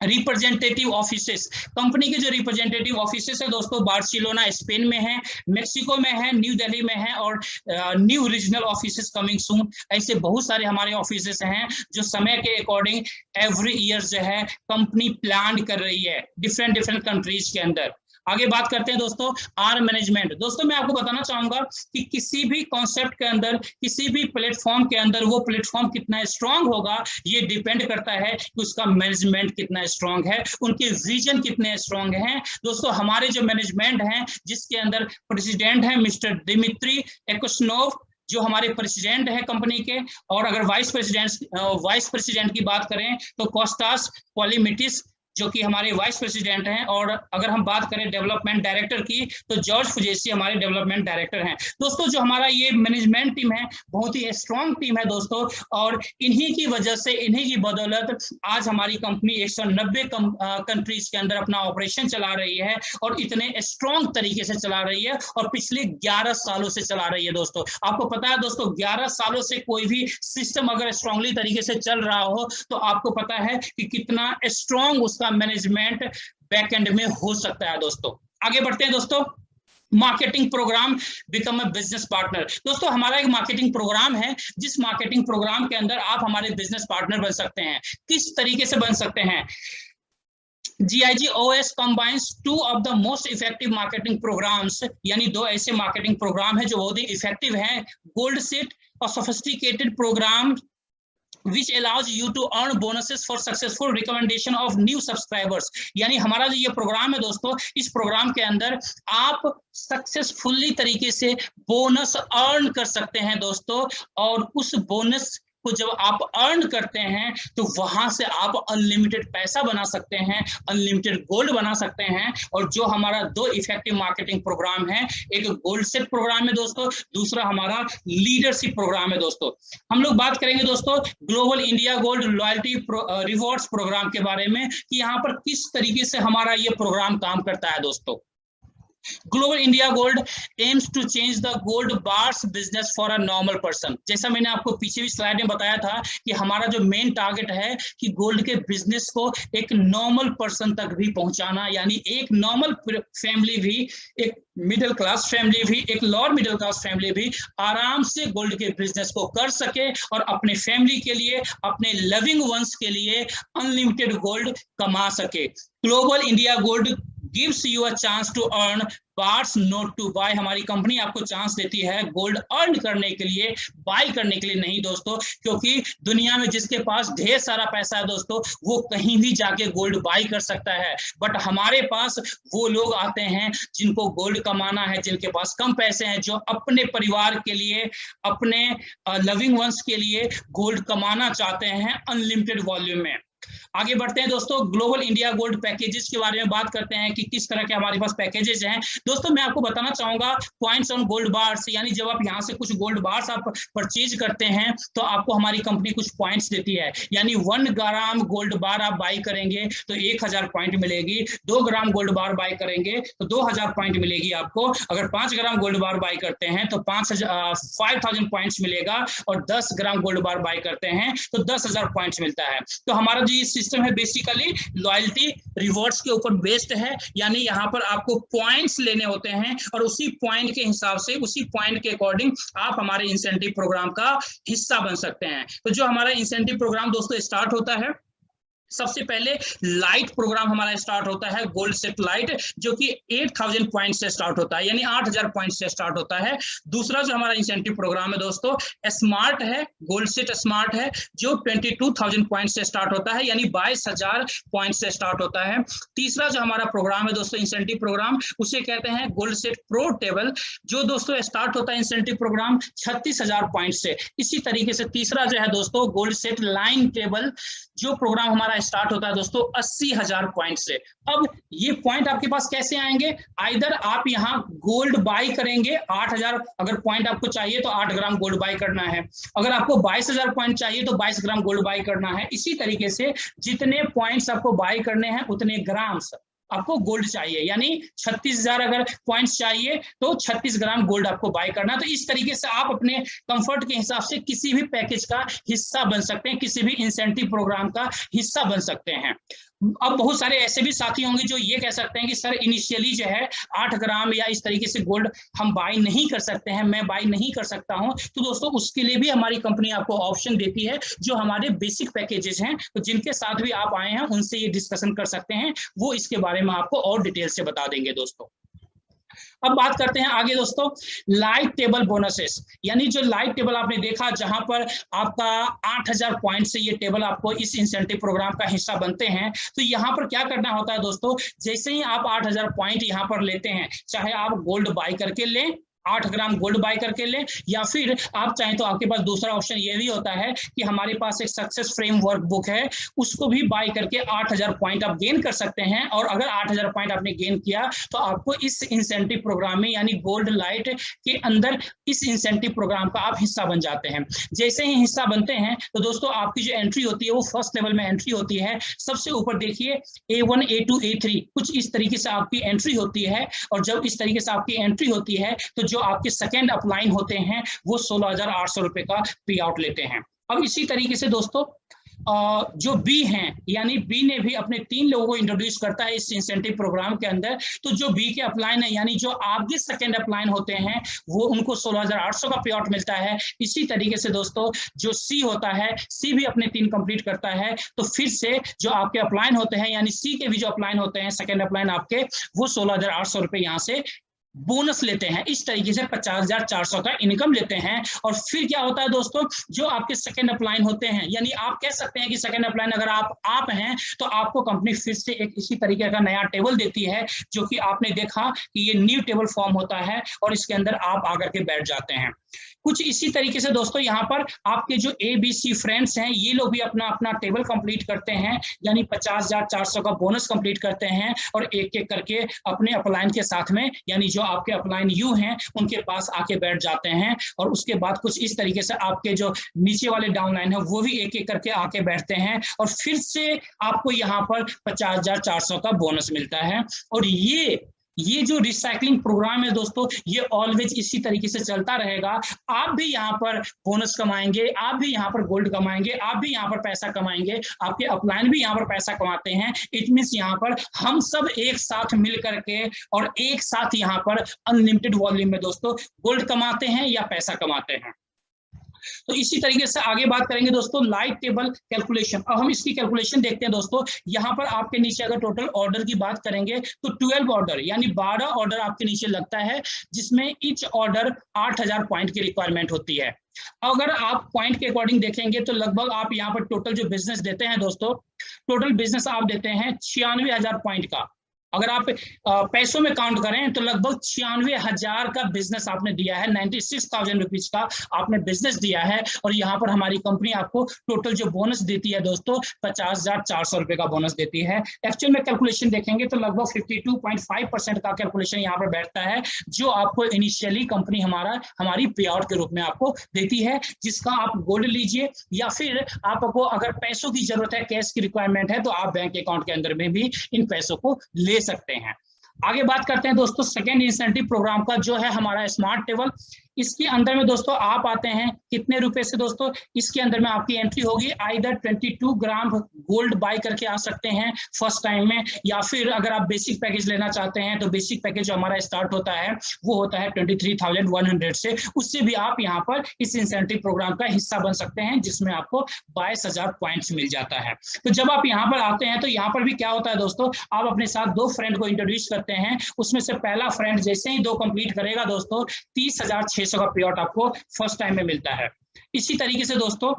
Speaker 1: रिप्रेजेंटेटिव ऑफिसेस, कंपनी के जो रिप्रेजेंटेटिव ऑफिसेस है दोस्तों बार्सिलोना स्पेन में है, मेक्सिको में है, न्यू दिल्ली में है और new regional offices coming soon. ऐसे बहुत सारे हमारे ऑफिसेस हैं जो समय के अकॉर्डिंग एवरी ईयर जो है कंपनी प्लान कर रही है डिफरेंट कंट्रीज के अंदर। आगे बात करते हैं दोस्तों आर मैनेजमेंट। दोस्तों मैं आपको बताना चाहूंगा कि किसी भी कॉन्सेप्ट के अंदर, किसी भी प्लेटफॉर्म के अंदर वो प्लेटफॉर्म कितना स्ट्रांग होगा ये डिपेंड करता है कि उसका मैनेजमेंट कितना स्ट्रांग है, उनके विजन कितने स्ट्रांग हैं। दोस्तों हमारे जो मैनेजमेंट हैं जिसके अंदर प्रेसिडेंट है मिस्टर दिमित्री एकोस्नोव, जो हमारे प्रेसिडेंट है कंपनी के, और अगर वाइस प्रेसिडेंट की बात करें तो कोस्टास पॉलीमिटिस जो कि हमारे वाइस प्रेसिडेंट हैं, और अगर हम बात करें डेवलपमेंट डायरेक्टर की तो जॉर्ज फुजेसी हमारे डेवलपमेंट डायरेक्टर हैं। दोस्तों जो हमारा ये मैनेजमेंट टीम है बहुत ही स्ट्रांग टीम है दोस्तों, और इन्हीं की वजह से, इन्हीं की बदौलत आज हमारी कंपनी 190 कंट्रीज के अंदर अपना ऑपरेशन चला रही है और इतने स्ट्रांग तरीके से चला रही है और पिछले 11 सालों से चला रही है दोस्तों। आपको पता है दोस्तों 11 सालों से कोई भी सिस्टम अगर स्ट्रांगली तरीके से चल रहा हो तो आपको पता है कि कितना स्ट्रांग उसका मैनेजमेंट बैकएंड में हो सकता है दोस्तों। आगे बढ़ते हैं दोस्तों, marketing programme become a business partner. दोस्तों हमारा एक मार्केटिंग प्रोग्राम है जिस मार्केटिंग प्रोग्राम के अंदर आप हमारे बिजनेस पार्टनर बन सकते हैं। किस तरीके से बन सकते हैं? GIGOS combines two of the most effective marketing programs, यानी दो ऐसे मार्केटिंग प्रोग्राम है जो बहुत ही इफेक्टिव हैं। गोल्ड सीट और sophisticated programme which allows you to earn bonuses for successful recommendation of new subscribers। यानी हमारा जो ये प्रोग्राम है दोस्तों, इस प्रोग्राम के अंदर आप सक्सेसफुली तरीके से बोनस अर्न कर सकते हैं दोस्तों, और उस बोनस को जब आप अर्न करते हैं तो वहां से आप अनलिमिटेड पैसा बना सकते हैं, अनलिमिटेड गोल्ड बना सकते हैं। और जो हमारा दो इफेक्टिव मार्केटिंग प्रोग्राम है, एक गोल्ड सेट प्रोग्राम है दोस्तों, दूसरा हमारा लीडरशिप प्रोग्राम है दोस्तों। हम लोग बात करेंगे दोस्तों Global India Gold loyalty rewards programme के बारे में कि यहाँ पर किस तरीके से हमारा ये प्रोग्राम काम करता है दोस्तों। Global India Gold aims to change the gold bars business for a normal person. जैसा मैंने आपको पीछे भी स्लाइड में बताया था कि हमारा जो मेन टारगेट है कि गोल्ड के बिजनेस को एक नॉर्मल पर्सन तक भी पहुंचाना, यानी एक नॉर्मल फैमिली भी, एक मिडिल क्लास फैमिली भी, एक लोअर मिडिल क्लास फैमिली भी आराम से गोल्ड के बिजनेस को कर सके और अपने फैमिली के लिए, अपने लविंग वंस के लिए अनलिमिटेड गोल्ड कमा सके। Global India gold gives you a chance to earn bars not to buy। हमारी कंपनी आपको चांस देती है गोल्ड अर्न करने के लिए, बाय करने के लिए नहीं दोस्तों, क्योंकि दुनिया में जिसके पास ढेर सारा पैसा है दोस्तों वो कहीं भी जाके गोल्ड बाय कर सकता है, बट हमारे पास वो लोग आते हैं जिनको गोल्ड कमाना है, जिनके पास कम पैसे हैं, जो अपने परिवार के लिए, अपने लविंग वंस के लिए गोल्ड कमाना चाहते हैं अनलिमिटेड वॉल्यूम में। आगे बढ़ते हैं दोस्तों, ग्लोबल इंडिया गोल्ड पैकेजेस के बारे में बात करते हैं कि किस तरह के हमारे पास पैकेजेस हैं। दोस्तों मैं आपको बताना चाहूंगा पॉइंट्स ऑन गोल्ड बार्स, यानी जब आप यहाँ से कुछ गोल्ड बार्स आप परचेज करते हैं तो आपको हमारी कंपनी कुछ पॉइंट्स देती है, यानी 1 ग्राम गोल्ड बार आप बाई करेंगे तो 1000 पॉइंट मिलेगी, 2 ग्राम गोल्ड बार बाई करेंगे तो 2000 पॉइंट मिलेगी आपको, अगर 5 ग्राम गोल्ड बार बाई करते हैं तो 5000 पॉइंट्स मिलेगा, और 10 ग्राम गोल्ड बार बाई करते हैं तो 10,000 पॉइंट्स मिलता है। तो हमारा जो ये सिस्टम है बेसिकली लॉयल्टी रिवॉर्ड्स के ऊपर बेस्ड है, यानी यहाँ पर आपको पॉइंट्स लेने होते हैं और उसी पॉइंट के हिसाब से, उसी पॉइंट के अकॉर्डिंग आप हमारे इंसेंटिव प्रोग्राम का हिस्सा बन सकते हैं। तो जो हमारा इंसेंटिव प्रोग्राम दोस्तों स्टार्ट होता है, सबसे पहले लाइट प्रोग्राम हमारा स्टार्ट होता है गोल्ड सेट लाइट, जो कि 8000 पॉइंट से स्टार्ट होता है, यानी 8000 पॉइंट से स्टार्ट होता है। दूसरा जो हमारा इंसेंटिव प्रोग्राम है दोस्तों स्मार्ट है, गोल्ड सेट स्मार्ट है, जो 22,000 पॉइंट से स्टार्ट होता है, यानी 22,000 पॉइंट से स्टार्ट होता है। तीसरा जो हमारा प्रोग्राम है दोस्तों इंसेंटिव प्रोग्राम, उसे कहते हैं गोल्ड सेट प्रो टेबल, जो दोस्तों स्टार्ट होता है इंसेंटिव प्रोग्राम 36,000 पॉइंट से। इसी तरीके से तीसरा जो है दोस्तों गोल्ड सेट लाइन टेबल, जो प्रोग्राम हमारा स्टार्ट होता है दोस्तों 80,000 पॉइंट से। अब ये पॉइंट आपके पास कैसे आएंगे, आइदर आप यहाँ गोल्ड बाई करेंगे 8000, अगर पॉइंट आपको चाहिए तो 8 ग्राम गोल्ड बाई करना है, अगर आपको 22,000 पॉइंट चाहिए तो 22 ग्राम गोल्ड बाई करना है। इसी तरीके से जितने पॉइंट्स आपको बाई करने हैं उतने ग्राम्स आपको गोल्ड चाहिए, यानी 36,000 अगर पॉइंट्स चाहिए तो 36 ग्राम गोल्ड आपको बाय करना। तो इस तरीके से आप अपने कंफर्ट के हिसाब से किसी भी पैकेज का हिस्सा बन सकते हैं, किसी भी इंसेंटिव प्रोग्राम का हिस्सा बन सकते हैं। अब बहुत सारे ऐसे भी साथी होंगे जो ये कह सकते हैं कि सर इनिशियली जो है 8 ग्राम या इस तरीके से गोल्ड हम बाय नहीं कर सकते हैं, मैं बाय नहीं कर सकता हूं। तो दोस्तों उसके लिए भी हमारी कंपनी आपको ऑप्शन देती है, जो हमारे बेसिक पैकेजेस हैं, तो जिनके साथ भी आप आए हैं उनसे ये डिस्कशन कर सकते हैं, वो इसके बारे में आपको और डिटेल से बता देंगे दोस्तों। अब बात करते हैं आगे दोस्तों लाइट टेबल बोनसेस, यानी जो लाइट टेबल आपने देखा जहां पर आपका 8000 पॉइंट से ये टेबल आपको इस इंसेंटिव प्रोग्राम का हिस्सा बनते हैं। तो यहाँ पर क्या करना होता है दोस्तों, जैसे ही आप 8000 पॉइंट यहाँ पर लेते हैं, चाहे आप गोल्ड बाय करके लें, 8 ग्राम गोल्ड बाय करके लें, या फिर आप चाहें तो आपके पास दूसरा ऑप्शन ये भी होता है कि हमारे पास एक सक्सेस फ्रेमवर्क बुक है, उसको भी बाय करके 8000 पॉइंट आप गेन कर सकते हैं। और अगर 8000 पॉइंट आपने गेन किया तो आपको इस इंसेंटिव प्रोग्राम में, यानी गोल्ड लाइट के अंदर इस इंसेंटिव प्रोग्राम का आप हिस्सा बन जाते हैं। जैसे ही हिस्सा बनते हैं तो दोस्तों आपकी जो एंट्री होती है वो फर्स्ट लेवल में एंट्री होती है। सबसे ऊपर देखिए A1 A2 A3 कुछ इस तरीके से आपकी एंट्री होती है, और जब इस तरीके से आपकी एंट्री होती है तो जो आपके सेकेंड अपलाइन होते हैं वो 16,800 रुपए का पे आउट लेते हैं। अब इसी तरीके से दोस्तों जो बी हैं, यानी बी ने भी अपने 3 लोगों को इंट्रोड्यूस करता है इस इंसेंटिव प्रोग्राम के अंदर। तो जो बी के अपलाइन है, यानी जो आपके सेकेंड अपलाइन होते हैं, वो उनको 16,800 का पे आउट मिलता है। इसी तरीके से दोस्तों जो सी होता है, सी भी अपने 3 कंप्लीट करता है, तो फिर से जो आपके अपलाइन होते हैं, यानी सी के भी जो अपलाइन होते हैं, सेकेंड अपलाइन आपके, वो 16,800 रुपए यहाँ से बोनस लेते हैं। इस तरीके से 50,400 का इनकम लेते हैं। और फिर क्या होता है दोस्तों, जो आपके सेकंड अपलाइन होते हैं, यानी आप कह सकते हैं कि सेकंड अपलाइन अगर आप हैं तो आपको कंपनी फिर से एक इसी तरीके का नया टेबल देती है, जो कि आपने देखा कि ये न्यू टेबल फॉर्म होता है और इसके अंदर आप आकर के बैठ जाते हैं। कुछ इसी तरीके से दोस्तों यहाँ पर आपके जो ABC फ्रेंड्स हैं, ये लोग भी अपना अपना टेबल कंप्लीट करते हैं, यानी 50,400 का बोनस कंप्लीट करते हैं, और एक एक करके अपने अपलाइन के साथ में, यानी जो आपके अपलाइन यू हैं उनके पास आके बैठ जाते हैं। और उसके बाद कुछ इस तरीके से आपके जो नीचे वाले डाउनलाइन है वो भी एक एक करके आके बैठते हैं, और फिर से आपको यहाँ पर 50,400 का बोनस मिलता है। और ये जो रिसाइकलिंग प्रोग्राम है दोस्तों, ये ऑलवेज इसी तरीके से चलता रहेगा। आप भी यहाँ पर बोनस कमाएंगे, आप भी यहाँ पर गोल्ड कमाएंगे, आप भी यहाँ पर पैसा कमाएंगे, आपके अपलाइन भी यहाँ पर पैसा कमाते हैं। इट मीन्स यहाँ पर हम सब एक साथ मिल करके और एक साथ यहाँ पर अनलिमिटेड वॉल्यूम में दोस्तों गोल्ड कमाते हैं या पैसा कमाते हैं। तो इसी तरीके से आगे बात करेंगे दोस्तों लाइट टेबल कैलकुलेशन। अब हम इसकी कैलकुलेशन देखते हैं दोस्तों। यहाँ पर आपके नीचे अगर टोटल ऑर्डर की बात करेंगे तो 12 ऑर्डर यानी 12 ऑर्डर आपके नीचे लगता है, जिसमें ईच ऑर्डर 8,000 पॉइंट की रिक्वायरमेंट होती है। अगर आप पॉइंट के अकॉर्डिंग देखेंगे तो लगभग आप यहाँ पर टोटल जो बिजनेस देते हैं दोस्तों, टोटल बिजनेस आप देते हैं 96,000 पॉइंट का। अगर आप पैसों में काउंट करें तो लगभग 96,000 का बिजनेस आपने दिया है, 96,000 रुपीज का आपने बिजनेस दिया है। और यहाँ पर हमारी कंपनी आपको टोटल जो बोनस देती है दोस्तों 50,400 रुपए का बोनस देती है। एक्चुअल में कैलकुलेशन देखेंगे तो लगभग 52.5% का कैलकुलेशन यहाँ पर बैठता है, जो आपको इनिशियली कंपनी हमारी पे आउट के रूप में आपको देती है, जिसका आप गोल्ड लीजिए या फिर आपको अगर पैसों की जरूरत है, कैश की रिक्वायरमेंट है, तो आप बैंक अकाउंट के अंदर में भी इन पैसों को ले सकते हैं। आगे बात करते हैं दोस्तों सेकेंड इंसेंटिव प्रोग्राम का, जो है हमारा स्मार्ट टेबल। इसके अंदर में दोस्तों आप आते हैं कितने रुपए से दोस्तों, इसके अंदर में आपकी एंट्री होगी आइदर 22 ग्राम गोल्ड बाय करके आ सकते हैं फर्स्ट टाइम में, या फिर अगर आप बेसिक पैकेज लेना चाहते हैं तो बेसिक पैकेज जो हमारा स्टार्ट होता है वो होता है 23,100 से, उससे भी आप यहाँ पर इस इंसेंटिव प्रोग्राम का हिस्सा बन सकते हैं, जिसमें आपको 22,000 पॉइंट्स मिल जाता है। तो जब आप यहाँ पर आते हैं तो यहाँ पर भी क्या होता है दोस्तों, आप अपने साथ 2 फ्रेंड को इंट्रोड्यूस करते हैं, उसमें से पहला फ्रेंड जैसे ही 2 कंप्लीट करेगा दोस्तों 30,600 का पे आउट आपको फर्स्ट टाइम में मिलता है। इसी तरीके से दोस्तों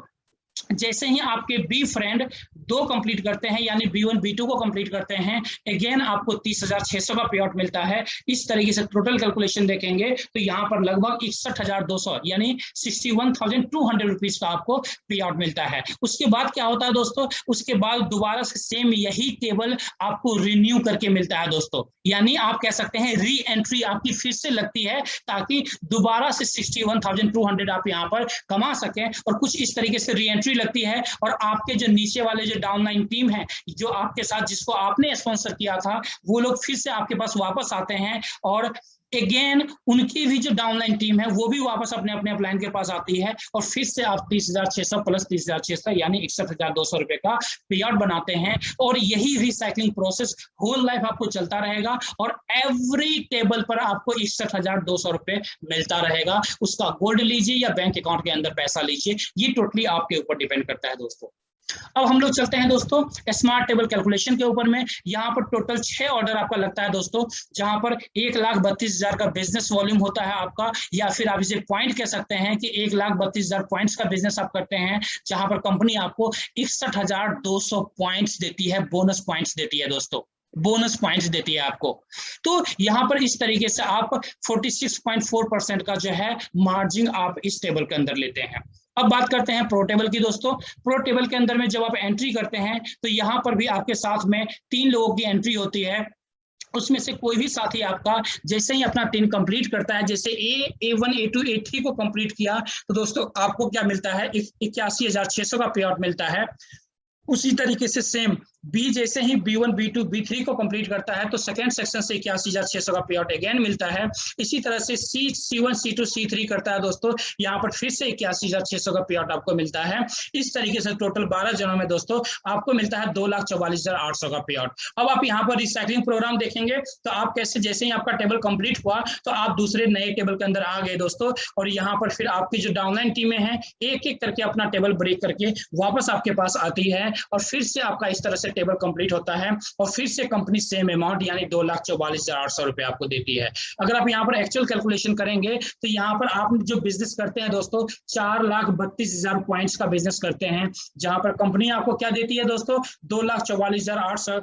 Speaker 1: जैसे ही आपके बी फ्रेंड 2 कंप्लीट करते हैं, यानी B1 B2 को कंप्लीट करते हैं, अगेन आपको 30,600 का पे आउट मिलता है। इस तरीके से टोटल कैलकुलेशन देखेंगे तो यहाँ पर लगभग 61,200 यानी 61,200 रुपीज का आपको पे आउट मिलता है। उसके बाद क्या होता है दोस्तों, उसके बाद दोबारा से सेम यही टेबल आपको रिन्यू करके मिलता है दोस्तों, यानी आप कह सकते हैं री एंट्री आपकी फिर से लगती है, ताकि दोबारा से 61,200 आप यहाँ पर कमा सकें। और कुछ इस तरीके से री एंट्री लगती है, और आपके जो नीचे वाले जो डाउनलाइन टीम है, जो आपके साथ जिसको आपने स्पॉन्सर किया था, वो लोग फिर से आपके पास वापस आते हैं, और अगेन उनकी भी जो डाउनलाइन टीम है वो भी वापस अपने अपने अपलाइन के पास आती है, और फिर से आप 30,600 प्लस 30,600 यानी 61,200 रुपए का पे आउट बनाते हैं। और यही रिसाइकलिंग प्रोसेस होल लाइफ आपको चलता रहेगा, और एवरी टेबल पर आपको 61,200 रुपए मिलता रहेगा। उसका गोल्ड लीजिए या बैंक अकाउंट के अंदर पैसा लीजिए, ये टोटली आपके ऊपर डिपेंड करता है दोस्तों। अब हम लोग चलते हैं दोस्तों स्मार्ट टेबल कैलकुलेशन के ऊपर में। यहाँ पर टोटल 6 ऑर्डर आपका लगता है दोस्तों, जहां पर 1,32,000 का बिजनेस वॉल्यूम होता है आपका, या फिर आप इसे पॉइंट कह सकते हैं कि 1,32,000 पॉइंट्स का बिजनेस आप करते हैं, जहां पर कंपनी आपको 61,200 पॉइंट्स देती है, बोनस पॉइंट्स देती है दोस्तों, बोनस पॉइंट्स देती है आपको। तो यहाँ पर इस तरीके से आप 46.4% का जो है मार्जिन आप इस टेबल के अंदर लेते हैं। अब बात करते हैं प्रो टेबल की दोस्तों। प्रो टेबल के अंदर में जब आप एंट्री करते हैं तो यहाँ पर भी आपके साथ में 3 लोगों की एंट्री होती है। उसमें से कोई भी साथी आपका जैसे ही अपना 3 कंप्लीट करता है, जैसे A1 A2 A3 को कंप्लीट किया, तो दोस्तों आपको क्या मिलता है, 81,600 का पे आउट मिलता है। उसी तरीके से सेम बी जैसे ही B1 B2 B3 को कंप्लीट करता है तो सेकंड सेक्शन से 81,600 का पे आउट अगेन मिलता है। इसी तरह से C1 C2 C3 करता है दोस्तों, यहाँ पर फिर से 81,600 का पे आउट आपको मिलता है। इस तरीके से टोटल 12 जनों में दोस्तों आपको मिलता है 2,44,800 का पे आउट। अब आप यहाँ पर रिसाइकलिंग प्रोग्राम देखेंगे तो आप कैसे, जैसे ही आपका टेबल कंप्लीट हुआ तो आप दूसरे नए टेबल के अंदर आ गए दोस्तों, और यहाँ पर फिर आपकी जो डाउनलाइन टीमें हैं एक एक करके अपना टेबल ब्रेक करके वापस आपके पास आती है, और फिर से आपका इस तरह से टेबल कंप्लीट होता है, और फिर से कंपनी सेम अमाउंट यानी 2,44,800 रुपए आपको देती है। अगर आप यहाँ पर एक्चुअल कैलकुलेशन करेंगे तो यहाँ पर आप जो बिजनेस करते हैं दोस्तों 4,32,000 पॉइंट्स का बिजनेस करते हैं, जहां पर कंपनी आपको क्या देती है दोस्तों 2,44,800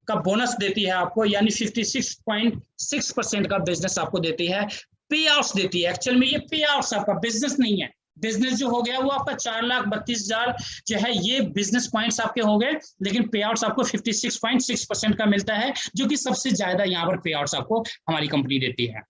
Speaker 1: का बोनस देती है आपको, यानी 56.6% का बिजनेस आपको देती है, पे आउट्स देती है। एक्चुअल में ये पे आउट्स आपका बिजनेस नहीं है, बिजनेस जो हो गया वो आपका 4,32,000 जो है ये बिजनेस पॉइंट्स आपके हो गए, लेकिन पे आउट्स आपको 56.6% का मिलता है, जो कि सबसे ज्यादा यहाँ पर पे आउट्स आपको हमारी कंपनी देती है।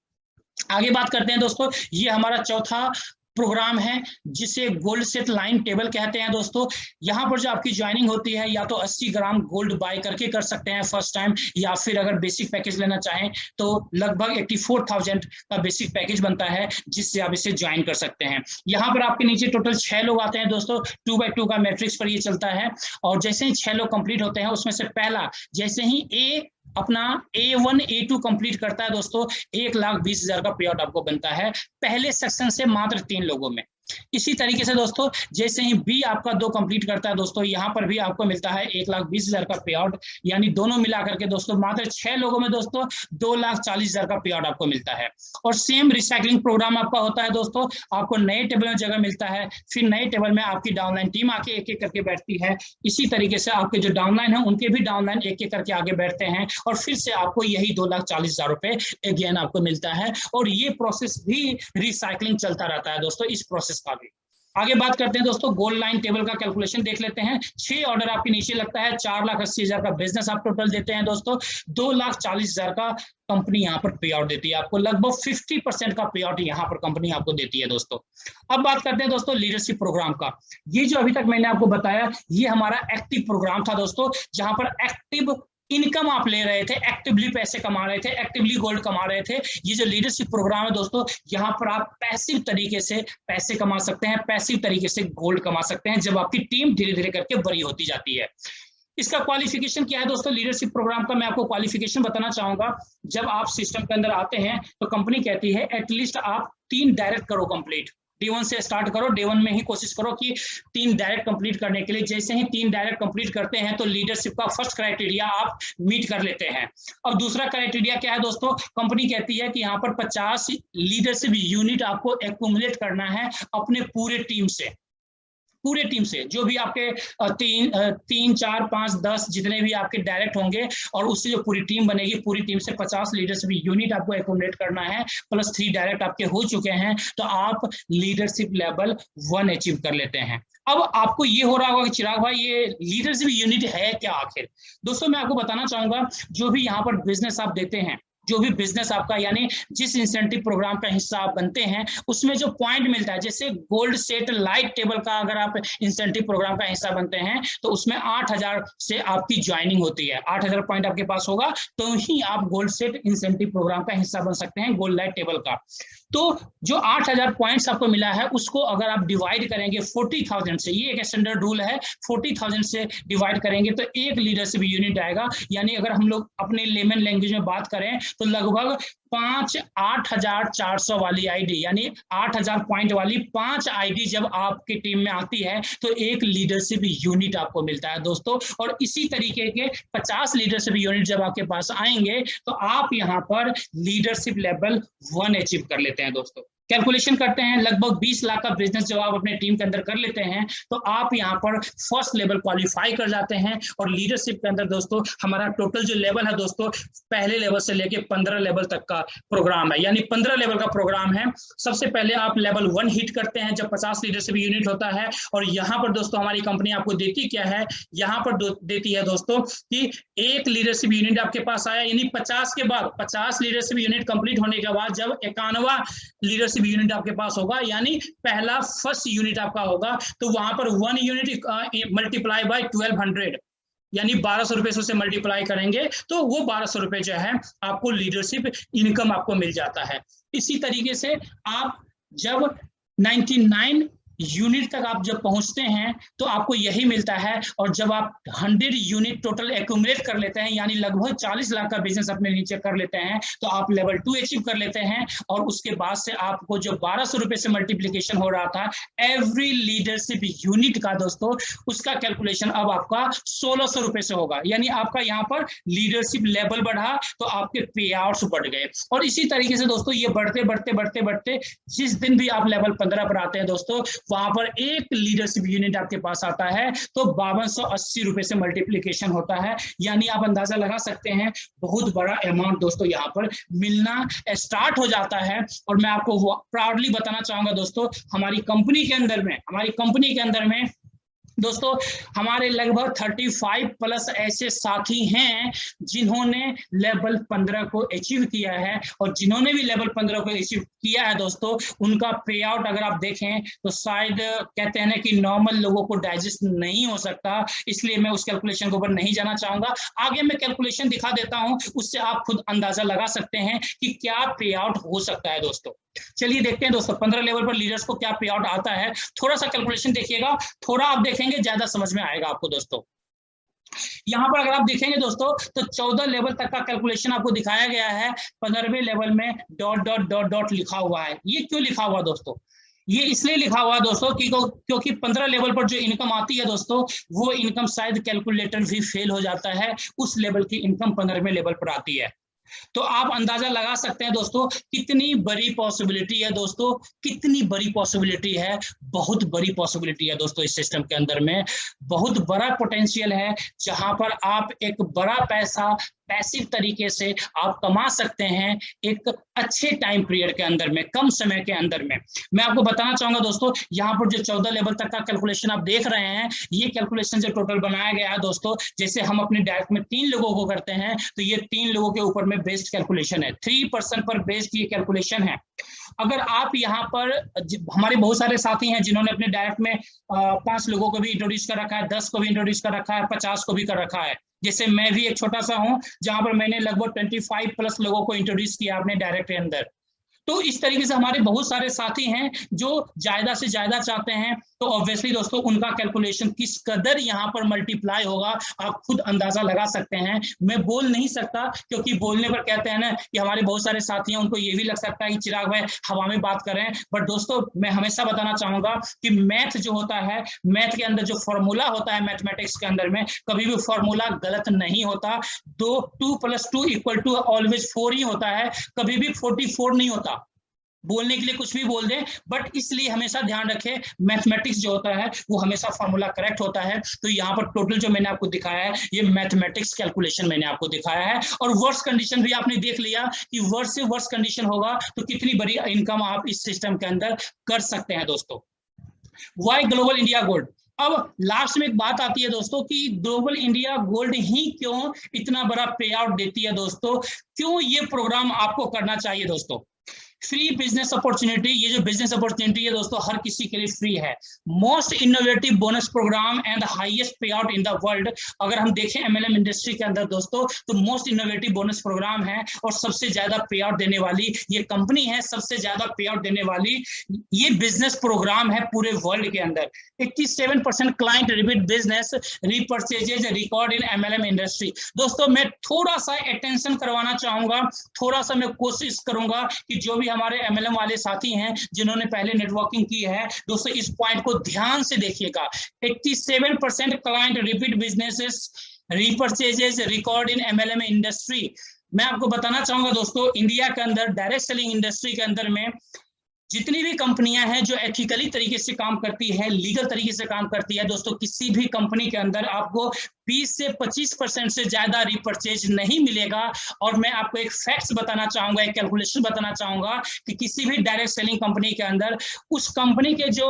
Speaker 1: आगे बात करते हैं दोस्तों, ये हमारा चौथा प्रोग्राम है जिसे गोल्ड सेट लाइन टेबल कहते हैं दोस्तों। यहाँ पर जो आपकी ज्वाइनिंग होती है या तो 80 ग्राम गोल्ड बाय करके कर सकते हैं फर्स्ट टाइम, या फिर अगर बेसिक पैकेज लेना चाहें तो लगभग 84,000 का बेसिक पैकेज बनता है, जिससे आप इसे ज्वाइन कर सकते हैं। यहाँ पर आपके नीचे टोटल 6 लोग आते हैं दोस्तों, 2x2 का मैट्रिक्स पर ये चलता है, और जैसे ही 6 लोग कंप्लीट होते हैं उसमें से पहला जैसे ही अपना A1 A2 कंप्लीट करता है दोस्तों 1,20,000 का पे आउट आपको बनता है, पहले सेक्शन से मात्र 3 लोगों में। इसी तरीके से दोस्तों जैसे ही बी आपका 2 कंप्लीट करता है दोस्तों, यहाँ पर भी आपको मिलता है 1,20,000 का पे आउट, यानी दोनों मिलाकर के दोस्तों मात्र 6 लोगों में दोस्तों 2,40,000 का पे आउट आपको मिलता है। और सेम रिसाइकलिंग प्रोग्राम आपका होता है दोस्तों, आपको नए टेबल में जगह मिलता है, फिर नए टेबल में आपकी डाउनलाइन टीम आके एक एक करके बैठती है। इसी तरीके से आपके जो डाउनलाइन है उनके भी डाउनलाइन एक एक करके आगे बैठते हैं, और फिर से आपको यही 2,40,000 रुपए अगेन आपको मिलता है। और ये प्रोसेस भी रिसाइकलिंग चलता रहता है दोस्तों, इस प्रोसेस का भी। आगे बात करते हैं दोस्तों, गोल्ड लाइन टेबल का कैलकुलेशन देख लेते हैं। 6 ऑर्डर आपके नीचे लगता है, 4,80,000 का बिजनेस आप टोटल देते हैं दोस्तों, 2,40,000 का कंपनी यहाँ पर पे आउट देती है आपको, लगभग 50% का पे आउट यहाँ पर कंपनी आपको देती है दोस्तों। अब बात करते हैं दोस्तों लीडरशिप प्रोग्राम का। ये जो अभी तक मैंने आपको बताया, ये हमारा एक्टिव प्रोग्राम था दोस्तों, जहां पर एक्टिव इनकम आप ले रहे थे, एक्टिवली पैसे कमा रहे थे, एक्टिवली गोल्ड कमा रहे थे। ये जो लीडरशिप प्रोग्राम है दोस्तों, यहाँ पर आप पैसिव तरीके से पैसे कमा सकते हैं, पैसिव तरीके से गोल्ड कमा सकते हैं, जब आपकी टीम धीरे धीरे करके बड़ी होती जाती है। इसका क्वालिफिकेशन क्या है दोस्तों, लीडरशिप प्रोग्राम का मैं आपको क्वालिफिकेशन बताना चाहूंगा। जब आप सिस्टम के अंदर आते हैं तो कंपनी कहती है एटलीस्ट आप 3 डायरेक्ट करो कंप्लीट, D1 से स्टार्ट करो, D1 में ही कोशिश करो कि 3 डायरेक्ट कंप्लीट करने के लिए। जैसे ही 3 डायरेक्ट कंप्लीट करते हैं तो लीडरशिप का फर्स्ट क्राइटेरिया आप मीट कर लेते हैं। अब दूसरा क्राइटेरिया क्या है दोस्तों, कंपनी कहती है कि यहाँ पर 50 लीडरशिप यूनिट आपको एक्यूमुलेट करना है अपने पूरे टीम से, जो भी आपके 3, 4, 5, 10 जितने भी आपके डायरेक्ट होंगे, और उससे जो पूरी टीम बनेगी, पूरी टीम से 50 लीडरशिप यूनिट आपको एक्यूमुलेट करना है, प्लस 3 डायरेक्ट आपके हो चुके हैं, तो आप लीडरशिप लेवल 1 अचीव कर लेते हैं। अब आपको ये हो रहा होगा कि चिराग भाई ये लीडरशिप यूनिट है क्या आखिर। दोस्तों मैं आपको बताना चाहूंगा, जो भी यहाँ पर बिजनेस आप देते हैं, जो भी बिजनेस आपका यानी जिस इंसेंटिव प्रोग्राम का हिस्सा आप बनते हैं, उसमें जो पॉइंट मिलता है, जैसे गोल्ड सेट लाइट टेबल का अगर आप इंसेंटिव प्रोग्राम का हिस्सा बनते हैं तो उसमें 8,000 से आपकी ज्वाइनिंग होती है। 8,000 पॉइंट आपके पास होगा तो ही आप गोल्ड सेट इंसेंटिव प्रोग्राम का हिस्सा बन सकते हैं, गोल्ड लाइट टेबल का। तो जो 8,000 पॉइंट्स आपको मिला है उसको अगर आप डिवाइड करेंगे 40,000 से, ये एक स्टैंडर्ड रूल है, 40,000 से डिवाइड करेंगे तो एक लीडरशिप यूनिट आएगा। यानी अगर हम लोग अपने लेमन लैंग्वेज में बात करें तो लगभग 8,400 वाली आईडी, यानी 8,000 पॉइंट वाली 5 आईडी जब आपकी टीम में आती है तो एक लीडरशिप यूनिट आपको मिलता है दोस्तों। और इसी तरीके के 50 लीडरशिप यूनिट जब आपके पास आएंगे तो आप यहाँ पर लीडरशिप लेवल 1 अचीव कर लेते हैं दोस्तों। कैलकुलेशन करते हैं, लगभग 20 लाख का बिजनेस जब आप अपने टीम के अंदर कर लेते हैं तो आप यहाँ पर फर्स्ट लेवल क्वालिफाई कर जाते हैं। और लीडरशिप के अंदर दोस्तों हमारा टोटल जो लेवल है दोस्तों, पहले लेवल से लेके 15 लेवल तक का प्रोग्राम है, यानी 15 लेवल का प्रोग्राम है। सबसे पहले आप लेवल 1 हिट करते हैं जब 50 लीडरशिप यूनिट होता है। और यहाँ पर दोस्तों हमारी कंपनी आपको देती क्या है, यहाँ पर देती है दोस्तों कि एक लीडरशिप यूनिट आपके पास आया, यानी 50 के बाद 50 लीडरशिप यूनिट कंप्लीट होने के बाद जब 91वां लीडरशिप यूनिट आपके पास होगा, यानी पहला फर्स्ट यूनिट आपका होगा, तो वहां पर 1 यूनिट मल्टीप्लाई बाय 1200, यानी 1200 रुपए से उसे मल्टीप्लाई करेंगे तो वो 1200 रुपए जो है आपको लीडरशिप इनकम आपको मिल जाता है। इसी तरीके से आप जब 99 यूनिट तक आप जब पहुंचते हैं तो आपको यही मिलता है। और जब आप 100 यूनिट टोटल एक्यूमुलेट कर लेते हैं, यानी लगभग 40 लाख का बिजनेस अपने नीचे कर लेते हैं, तो आप लेवल 2 अचीव कर लेते हैं। और उसके बाद से आपको जो 1200 रुपए से मल्टीप्लीकेशन हो रहा था एवरी लीडरशिप यूनिट का दोस्तों, उसका कैलकुलेशन अब आपका 1600 रुपए से होगा। यानी आपका यहाँ पर लीडरशिप लेवल बढ़ा तो आपके पे आउट्स बढ़ गए। और इसी तरीके से दोस्तों ये बढ़ते बढ़ते बढ़ते बढ़ते जिस दिन भी आप लेवल 15 पर आते हैं दोस्तों, वहां पर एक लीडरशिप यूनिट आपके पास आता है तो 5280 रुपए से मल्टीप्लीकेशन होता है। यानी आप अंदाजा लगा सकते हैं बहुत बड़ा अमाउंट दोस्तों यहाँ पर मिलना स्टार्ट हो जाता है। और मैं आपको प्राउडली बताना चाहूंगा दोस्तों, हमारी कंपनी के अंदर में दोस्तों हमारे लगभग 35 प्लस ऐसे साथी हैं जिन्होंने लेवल 15 को अचीव किया है। और जिन्होंने भी लेवल 15 को अचीव किया है दोस्तों, उनका पे आउट अगर आप देखें तो शायद कहते हैं कि नॉर्मल लोगों को डाइजेस्ट नहीं हो सकता, इसलिए मैं उस कैलकुलेशन के ऊपर नहीं जाना चाहूंगा। आगे मैं कैलकुलेशन दिखा देता हूं, उससे आप खुद अंदाजा लगा सकते हैं कि क्या पे आउट हो सकता है दोस्तों। चलिए देखते हैं दोस्तों 15 लेवल पर लीडर्स को क्या पे आउट आता है। थोड़ा सा कैलकुलेशन देखिएगा, थोड़ा आप देखेंगे ज्यादा समझ में आएगा आपको दोस्तों। यहाँ पर अगर आप देखेंगे दोस्तों तो 14 लेवल तक का कैलकुलेशन आपको दिखाया गया है, 15वें लेवल में डॉट डॉट डॉट डॉट लिखा हुआ है। ये क्यों लिखा हुआ दोस्तों, ये इसलिए लिखा हुआ है दोस्तों कि क्योंकि 15 लेवल पर जो इनकम आती है दोस्तों, वो इनकम शायद कैलकुलेटर भी फेल हो जाता है, उस लेवल की इनकम 15वें लेवल पर आती है। तो आप अंदाजा लगा सकते हैं दोस्तों कितनी बड़ी पॉसिबिलिटी है दोस्तों, कितनी बड़ी पॉसिबिलिटी है, बहुत बड़ी पॉसिबिलिटी है दोस्तों। इस सिस्टम के अंदर में बहुत बड़ा पोटेंशियल है, जहां पर आप एक बड़ा पैसा पैसिव तरीके से आप कमा सकते हैं एक अच्छे टाइम पीरियड के अंदर में, कम समय के अंदर में। मैं आपको बताना चाहूंगा दोस्तों, यहाँ पर जो 14 लेवल तक का कैलकुलेशन आप देख रहे हैं, ये कैलकुलेशन जो टोटल बनाया गया है दोस्तों, जैसे हम अपने डायरेक्ट में 3 लोगों को करते हैं, तो ये 3 लोगों के ऊपर में बेस्ड कैलकुलेशन है, 3% पर बेस्ड ये कैलकुलेशन है। अगर आप यहाँ पर, हमारे बहुत सारे साथी हैं जिन्होंने अपने डायरेक्ट में 5 लोगों को भी इंट्रोड्यूस कर रखा है, 10 को भी इंट्रोड्यूस कर रखा है, 50 को भी कर रखा है। जैसे मैं भी एक छोटा सा हूं, जहां पर मैंने लगभग 25 प्लस लोगों को इंट्रोड्यूस किया अपने डायरेक्ट के अंदर। तो इस तरीके से हमारे बहुत सारे साथी हैं जो ज्यादा से ज्यादा चाहते हैं, तो ऑब्वियसली दोस्तों उनका कैलकुलेशन किस कदर यहाँ पर मल्टीप्लाई होगा आप खुद अंदाजा लगा सकते हैं। मैं बोल नहीं सकता, क्योंकि बोलने पर कहते हैं ना कि हमारे बहुत सारे साथी हैं, उनको ये भी लग सकता है कि चिराग भाई हवा में बात कर रहे हैं। बट दोस्तों मैं हमेशा बताना चाहूंगा कि मैथ जो होता है, मैथ के अंदर जो फॉर्मूला होता है मैथमेटिक्स के अंदर में, कभी भी फॉर्मूला गलत नहीं होता। 2 + 2 = ऑलवेज 4 ही होता है, कभी भी 44 नहीं होता। बोलने के लिए कुछ भी बोल दें, बट इसलिए हमेशा ध्यान रखें मैथमेटिक्स जो होता है वो हमेशा फॉर्मूला करेक्ट होता है। तो यहाँ पर टोटल जो मैंने आपको दिखाया है, ये मैथमेटिक्स कैलकुलेशन मैंने आपको दिखाया है। और वर्स्ट कंडीशन भी आपने देख लिया कि वर्स्ट से वर्स्ट कंडीशन होगा तो कितनी बड़ी इनकम आप इस सिस्टम के अंदर कर सकते हैं दोस्तों। Why Global India Gold. अब लास्ट में एक बात आती है दोस्तों कि ग्लोबल इंडिया गोल्ड ही क्यों इतना बड़ा पे आउट देती है दोस्तों, क्यों ये प्रोग्राम आपको करना चाहिए दोस्तों। फ्री बिजनेस अपॉर्चुनिटी, ये जो बिजनेस अपॉर्चुनिटी है दोस्तों हर किसी के लिए फ्री है। Most innovative bonus programme and highest payout in the world. अगर हम देखें एमएलएम इंडस्ट्री के अंदर दोस्तों, तो मोस्ट इनोवेटिव बोनस प्रोग्राम है और सबसे ज्यादा पे आउट देने वाली ये कंपनी है, सबसे ज्यादा पे आउट देने वाली ये बिजनेस प्रोग्राम है पूरे वर्ल्ड के अंदर। 87% client repeat business repurchases record in MLM industry. दोस्तों मैं थोड़ा सा अटेंशन करवाना चाहूंगा, थोड़ा सा मैं कोशिश करूंगा कि जो भी हमारे एमएलएम वाले साथी हैं जिन्होंने पहले नेटवर्किंग की है दोस्तों, इस पॉइंट को ध्यान से देखिएगा। 87% client repeat businesses repurchases record in MLM industry. मैं आपको बताना चाहूंगा दोस्तों, इंडिया के अंदर डायरेक्ट सेलिंग इंडस्ट्री के अंदर में जितनी भी कंपनियां हैं जो एथिकली तरीके से काम करती है, लीगल तरीके से काम करती है दोस्तों, किसी भी कंपनी के अंदर आपको 20 से 25% से ज्यादा रिपर्चेज नहीं मिलेगा। और मैं आपको एक फैक्ट्स बताना चाहूंगा, एक कैलकुलेशन बताना चाहूंगा कि किसी भी डायरेक्ट सेलिंग कंपनी के अंदर उस कंपनी के जो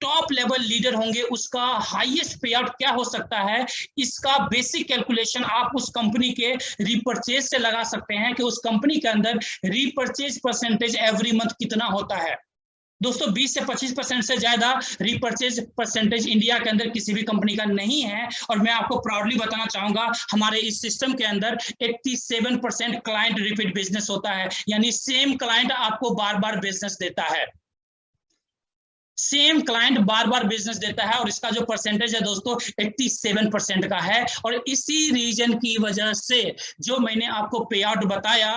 Speaker 1: टॉप लेवल लीडर होंगे उसका हाईएस्ट पे आउट क्या हो सकता है, इसका बेसिक कैलकुलेशन आप उस कंपनी के रिपर्चेज से लगा सकते हैं कि उस कंपनी के अंदर रिपर्चेज परसेंटेज एवरी मंथ कितना होता है। दोस्तों 20 से 25% से ज्यादा रिपर्चेज परसेंटेज इंडिया के अंदर किसी भी कंपनी का नहीं है। और मैं आपको प्राउडली बताना चाहूंगा हमारे इस सिस्टम के अंदर 87% क्लाइंट रिपीट बिजनेस होता है, यानी सेम क्लाइंट आपको बार बार बिजनेस देता है, सेम क्लाइंट बार बार बिजनेस देता है। और इसका जो परसेंटेज है दोस्तों 87% का है। और इसी रीजन की वजह से जो मैंने आपको पे आउट बताया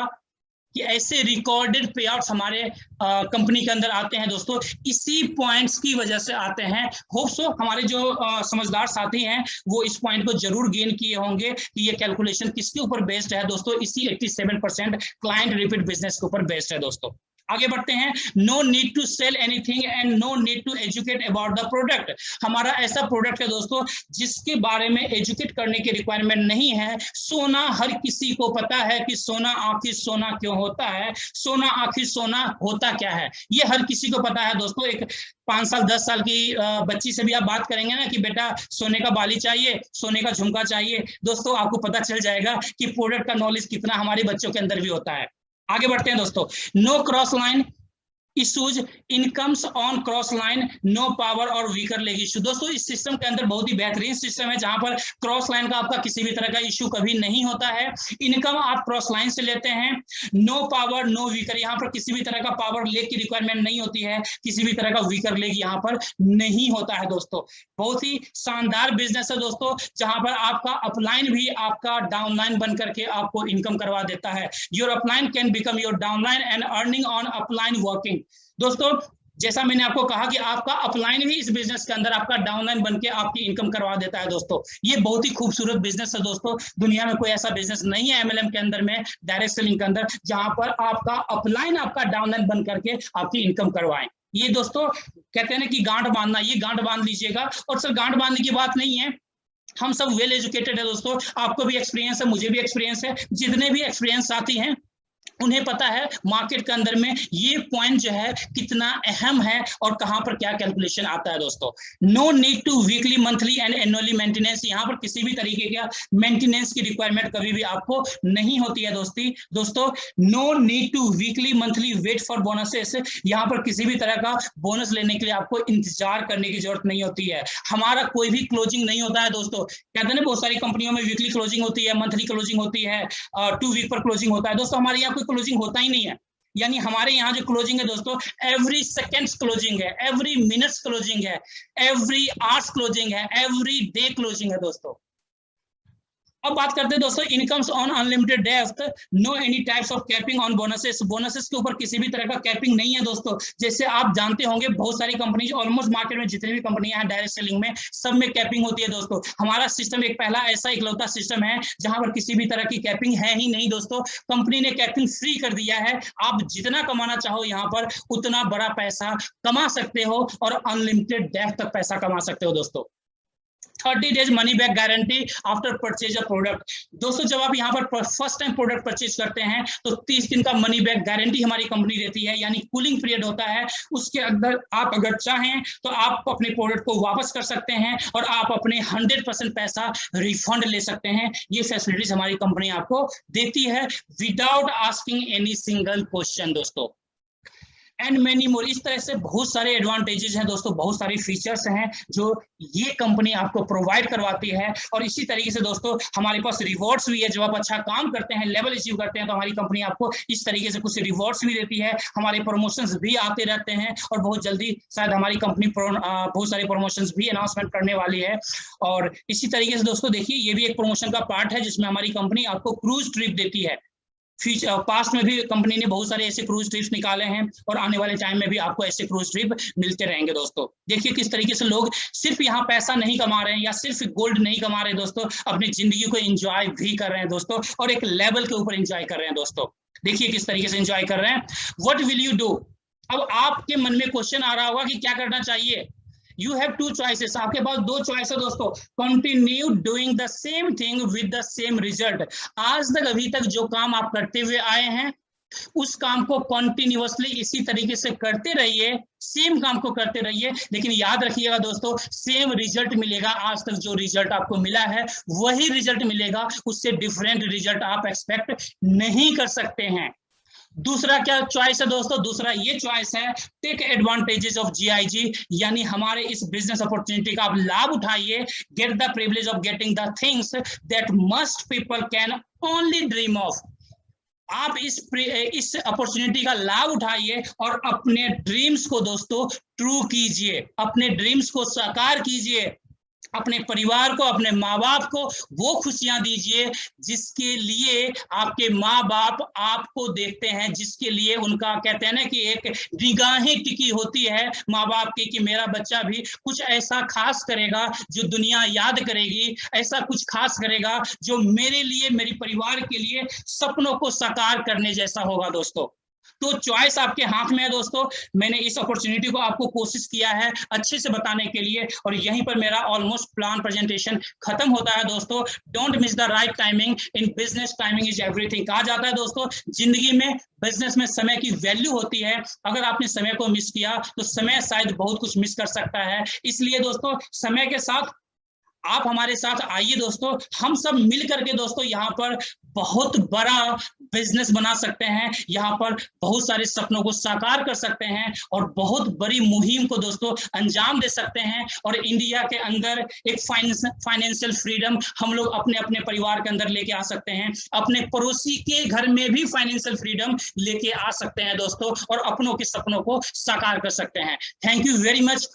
Speaker 1: कि ऐसे रिकॉर्डेड पे आउट्स हमारे कंपनी के अंदर आते हैं दोस्तों, इसी पॉइंट्स की वजह से आते हैं। होप सो हमारे जो समझदार साथी हैं वो इस पॉइंट को जरूर गेन किए होंगे कि ये कैलकुलेशन किसके ऊपर बेस्ड है दोस्तों, इसी 87% क्लाइंट रिपीट बिजनेस के ऊपर बेस्ड है दोस्तों। आगे बढ़ते हैं। No need to sell anything and no need to educate about the product. हमारा ऐसा प्रोडक्ट है दोस्तों जिसके बारे में एजुकेट करने की रिक्वायरमेंट नहीं है। सोना हर किसी को पता है कि सोना आखिर सोना क्यों होता है, सोना आखिर सोना होता क्या है, ये हर किसी को पता है दोस्तों। एक 5 साल 10 साल की बच्ची से भी आप बात करेंगे ना कि बेटा सोने का बाली चाहिए, सोने का झुमका चाहिए, दोस्तों आपको पता चल जाएगा कि प्रोडक्ट का नॉलेज कितना हमारे बच्चों के अंदर भी होता है। आगे बढ़ते हैं दोस्तों। No cross line issues, incomes on cross line, no power और वीकर लेग इशू। दोस्तों इस सिस्टम के अंदर बहुत ही बेहतरीन सिस्टम है जहां पर क्रॉस लाइन का आपका किसी भी तरह का इशू कभी नहीं होता है। इनकम आप क्रॉस लाइन से लेते हैं। नो पावर नो वीकर, यहाँ पर किसी भी तरह का पावर लेग की रिक्वायरमेंट नहीं होती है, किसी भी तरह का वीकर लेग यहाँ पर नहीं होता है दोस्तों। बहुत ही शानदार बिजनेस है दोस्तों, जहां पर आपका अपलाइन भी आपका डाउनलाइन बन करके आपको इनकम करवा देता है। Your upline can become your downline and earning on upline working. दोस्तों जैसा मैंने आपको कहा कि आपका अपलाइन भी इस बिजनेस के अंदर आपका डाउनलाइन बन के आपकी इनकम करवा देता है दोस्तों। ये बहुत ही खूबसूरत बिजनेस है दोस्तों। दुनिया में कोई ऐसा बिजनेस नहीं है एमएलएम के अंदर में, डायरेक्ट सेलिंग के अंदर, जहां पर आपका अपलाइन आपका डाउनलाइन बन करके आपकी इनकम करवाएं। ये दोस्तों कहते हैं ना कि गांठ बांधना, ये गांठ बांध लीजिएगा। और सर गांठ बांधने की बात नहीं है, हम सब वेल एजुकेटेड है दोस्तों, आपको भी एक्सपीरियंस है, मुझे भी एक्सपीरियंस है, जितने भी एक्सपीरियंस साथी हैं उन्हें पता है मार्केट के अंदर में ये पॉइंट जो है कितना अहम है और कहां पर क्या कैलकुलेशन आता है दोस्तों। No need to weekly, monthly and annually maintenance, यहां पर किसी भी तरीके का मेंटेनेंस की रिक्वायरमेंट कभी भी आपको नहीं होती है दोस्तों। No need to weekly, monthly wait for bonuses, यहां पर किसी भी तरह का बोनस लेने के लिए आपको इंतजार करने की जरूरत नहीं होती है। हमारा कोई भी क्लोजिंग नहीं होता है दोस्तों। कहते हैं ना बहुत सारी कंपनियों में वीकली क्लोजिंग होती है, मंथली क्लोजिंग होती है, 2 वीक पर क्लोजिंग होता है दोस्तों। हमारे यहाँ क्लोजिंग होता ही नहीं है। यानी हमारे यहाँ जो क्लोजिंग है दोस्तों, एवरी सेकेंड्स क्लोजिंग है, एवरी मिनट्स क्लोजिंग है, एवरी आवर्स क्लोजिंग है, एवरी डे क्लोजिंग है दोस्तों। अब बात करते हैं दोस्तों incomes on unlimited depth, no any types of capping on bonuses, bonuses के ऊपर किसी भी तरह का कैपिंग नहीं है दोस्तों। जैसे आप जानते होंगे बहुत सारी कंपनी, ऑलमोस्ट मार्केट में जितनी भी कंपनियां हैं डायरेक्ट सेलिंग में, सब में कैपिंग होती है दोस्तों। हमारा सिस्टम एक पहला ऐसा इकलौता सिस्टम है जहां पर किसी भी तरह की कैपिंग है ही नहीं दोस्तों। कंपनी ने कैपिंग फ्री कर दिया है, आप जितना कमाना चाहो यहाँ पर उतना बड़ा पैसा कमा सकते हो और अनलिमिटेड डेप्थ तक पैसा कमा सकते हो दोस्तों। 30 days money back guarantee after purchase a product. दोस्तों जब आप यहाँ पर फर्स्ट टाइम प्रोडक्ट परचेज करते हैं तो 30 दिन का मनी बैक गारंटी हमारी कंपनी देती है, यानी कूलिंग पीरियड होता है। उसके अंदर आप अगर चाहें तो आप अपने प्रोडक्ट को वापस कर सकते हैं और आप अपने 100% पैसा रिफंड ले सकते हैं। ये फैसिलिटीज हमारी कंपनी आपको देती है without asking any single question दोस्तों। एंड मेनी मोर, इस तरह से बहुत सारे एडवांटेजेस हैं दोस्तों, बहुत सारे फीचर्स हैं जो ये कंपनी आपको प्रोवाइड करवाती है। और इसी तरीके से दोस्तों हमारे पास रिवॉर्ड्स भी है। जब आप अच्छा काम करते हैं, लेवल अचीव करते हैं, तो हमारी कंपनी आपको इस तरीके से कुछ रिवॉर्ड्स भी देती है। हमारे प्रमोशंस भी आते रहते हैं और बहुत जल्दी शायद हमारी कंपनी बहुत सारे प्रमोशंस भी अनाउंसमेंट करने वाली है। और इसी तरीके से दोस्तों देखिए ये भी एक प्रमोशन का पार्ट है जिसमें हमारी कंपनी आपको क्रूज ट्रिप देती है। पास्ट में भी कंपनी ने बहुत सारे ऐसे क्रूज ट्रिप्स निकाले हैं और आने वाले टाइम में भी आपको ऐसे क्रूज ट्रिप मिलते रहेंगे दोस्तों। देखिए किस तरीके से लोग सिर्फ यहाँ पैसा नहीं कमा रहे हैं या सिर्फ गोल्ड नहीं कमा रहे दोस्तों, अपनी जिंदगी को एंजॉय भी कर रहे हैं दोस्तों, और एक लेवल के ऊपर एंजॉय कर रहे हैं दोस्तों। देखिए किस तरीके से एंजॉय कर रहे हैं। What will you do? अब आपके मन में क्वेश्चन आ रहा होगा कि क्या करना चाहिए। You have 2 choices, आपके पास 2 चॉइस है दोस्तों। Continue doing the same thing with the same result. आज तक अभी तक जो काम आप करते हुए आए हैं उस काम को कंटिन्यूअसली इसी तरीके से करते रहिए, सेम काम को करते रहिए, लेकिन याद रखिएगा दोस्तों सेम रिजल्ट मिलेगा। आज तक जो रिजल्ट आपको मिला है वही रिजल्ट मिलेगा, उससे डिफरेंट रिजल्ट आप एक्सपेक्ट नहीं कर सकते हैं। दूसरा क्या चॉइस है दोस्तों? दूसरा ये चॉइस है टेक एडवांटेजेस ऑफ जीआईजी, यानी हमारे इस बिजनेस अपॉर्चुनिटी का आप लाभ उठाइए। Get the privilege of getting the things that must people can only dream of. आप इस अपॉर्चुनिटी का लाभ उठाइए और अपने ड्रीम्स को दोस्तों ट्रू कीजिए, अपने ड्रीम्स को साकार कीजिए, अपने परिवार को, अपने माँ बाप को वो खुशियां दीजिए जिसके लिए आपके माँ बाप आपको देखते हैं, जिसके लिए उनका कहते हैं ना कि एक निगाहें टिकी होती है माँ बाप की कि मेरा बच्चा भी कुछ ऐसा खास करेगा जो दुनिया याद करेगी, ऐसा कुछ खास करेगा जो मेरे लिए, मेरे परिवार के लिए सपनों को साकार करने जैसा होगा दोस्तों। तो चॉइस आपके हाथ में है दोस्तों। मैंने इस अपॉर्चुनिटी को आपको कोशिश किया है अच्छे से बताने के लिए और यहीं पर मेरा ऑलमोस्ट प्लान प्रेजेंटेशन खत्म होता है दोस्तों। Don't miss the right timing in business, timing is everything कहा जाता है दोस्तों। जिंदगी में, बिजनेस में समय की वैल्यू होती है। अगर आपने समय को मिस किया तो समय शायद बहुत कुछ मिस कर सकता है। इसलिए दोस्तों समय के साथ आप हमारे साथ आइए दोस्तों, हम सब मिल करके दोस्तों यहाँ पर बहुत बड़ा बिजनेस बना सकते हैं, यहाँ पर बहुत सारे सपनों को साकार कर सकते हैं और बहुत बड़ी मुहिम को दोस्तों अंजाम दे सकते हैं। और इंडिया के अंदर एक फाइनेंशियल फ्रीडम हम लोग अपने अपने परिवार के अंदर लेके आ सकते हैं, अपने पड़ोसी के घर में भी फाइनेंशियल फ्रीडम लेके आ सकते हैं दोस्तों, और अपनों के सपनों को साकार कर सकते हैं। Thank you very much.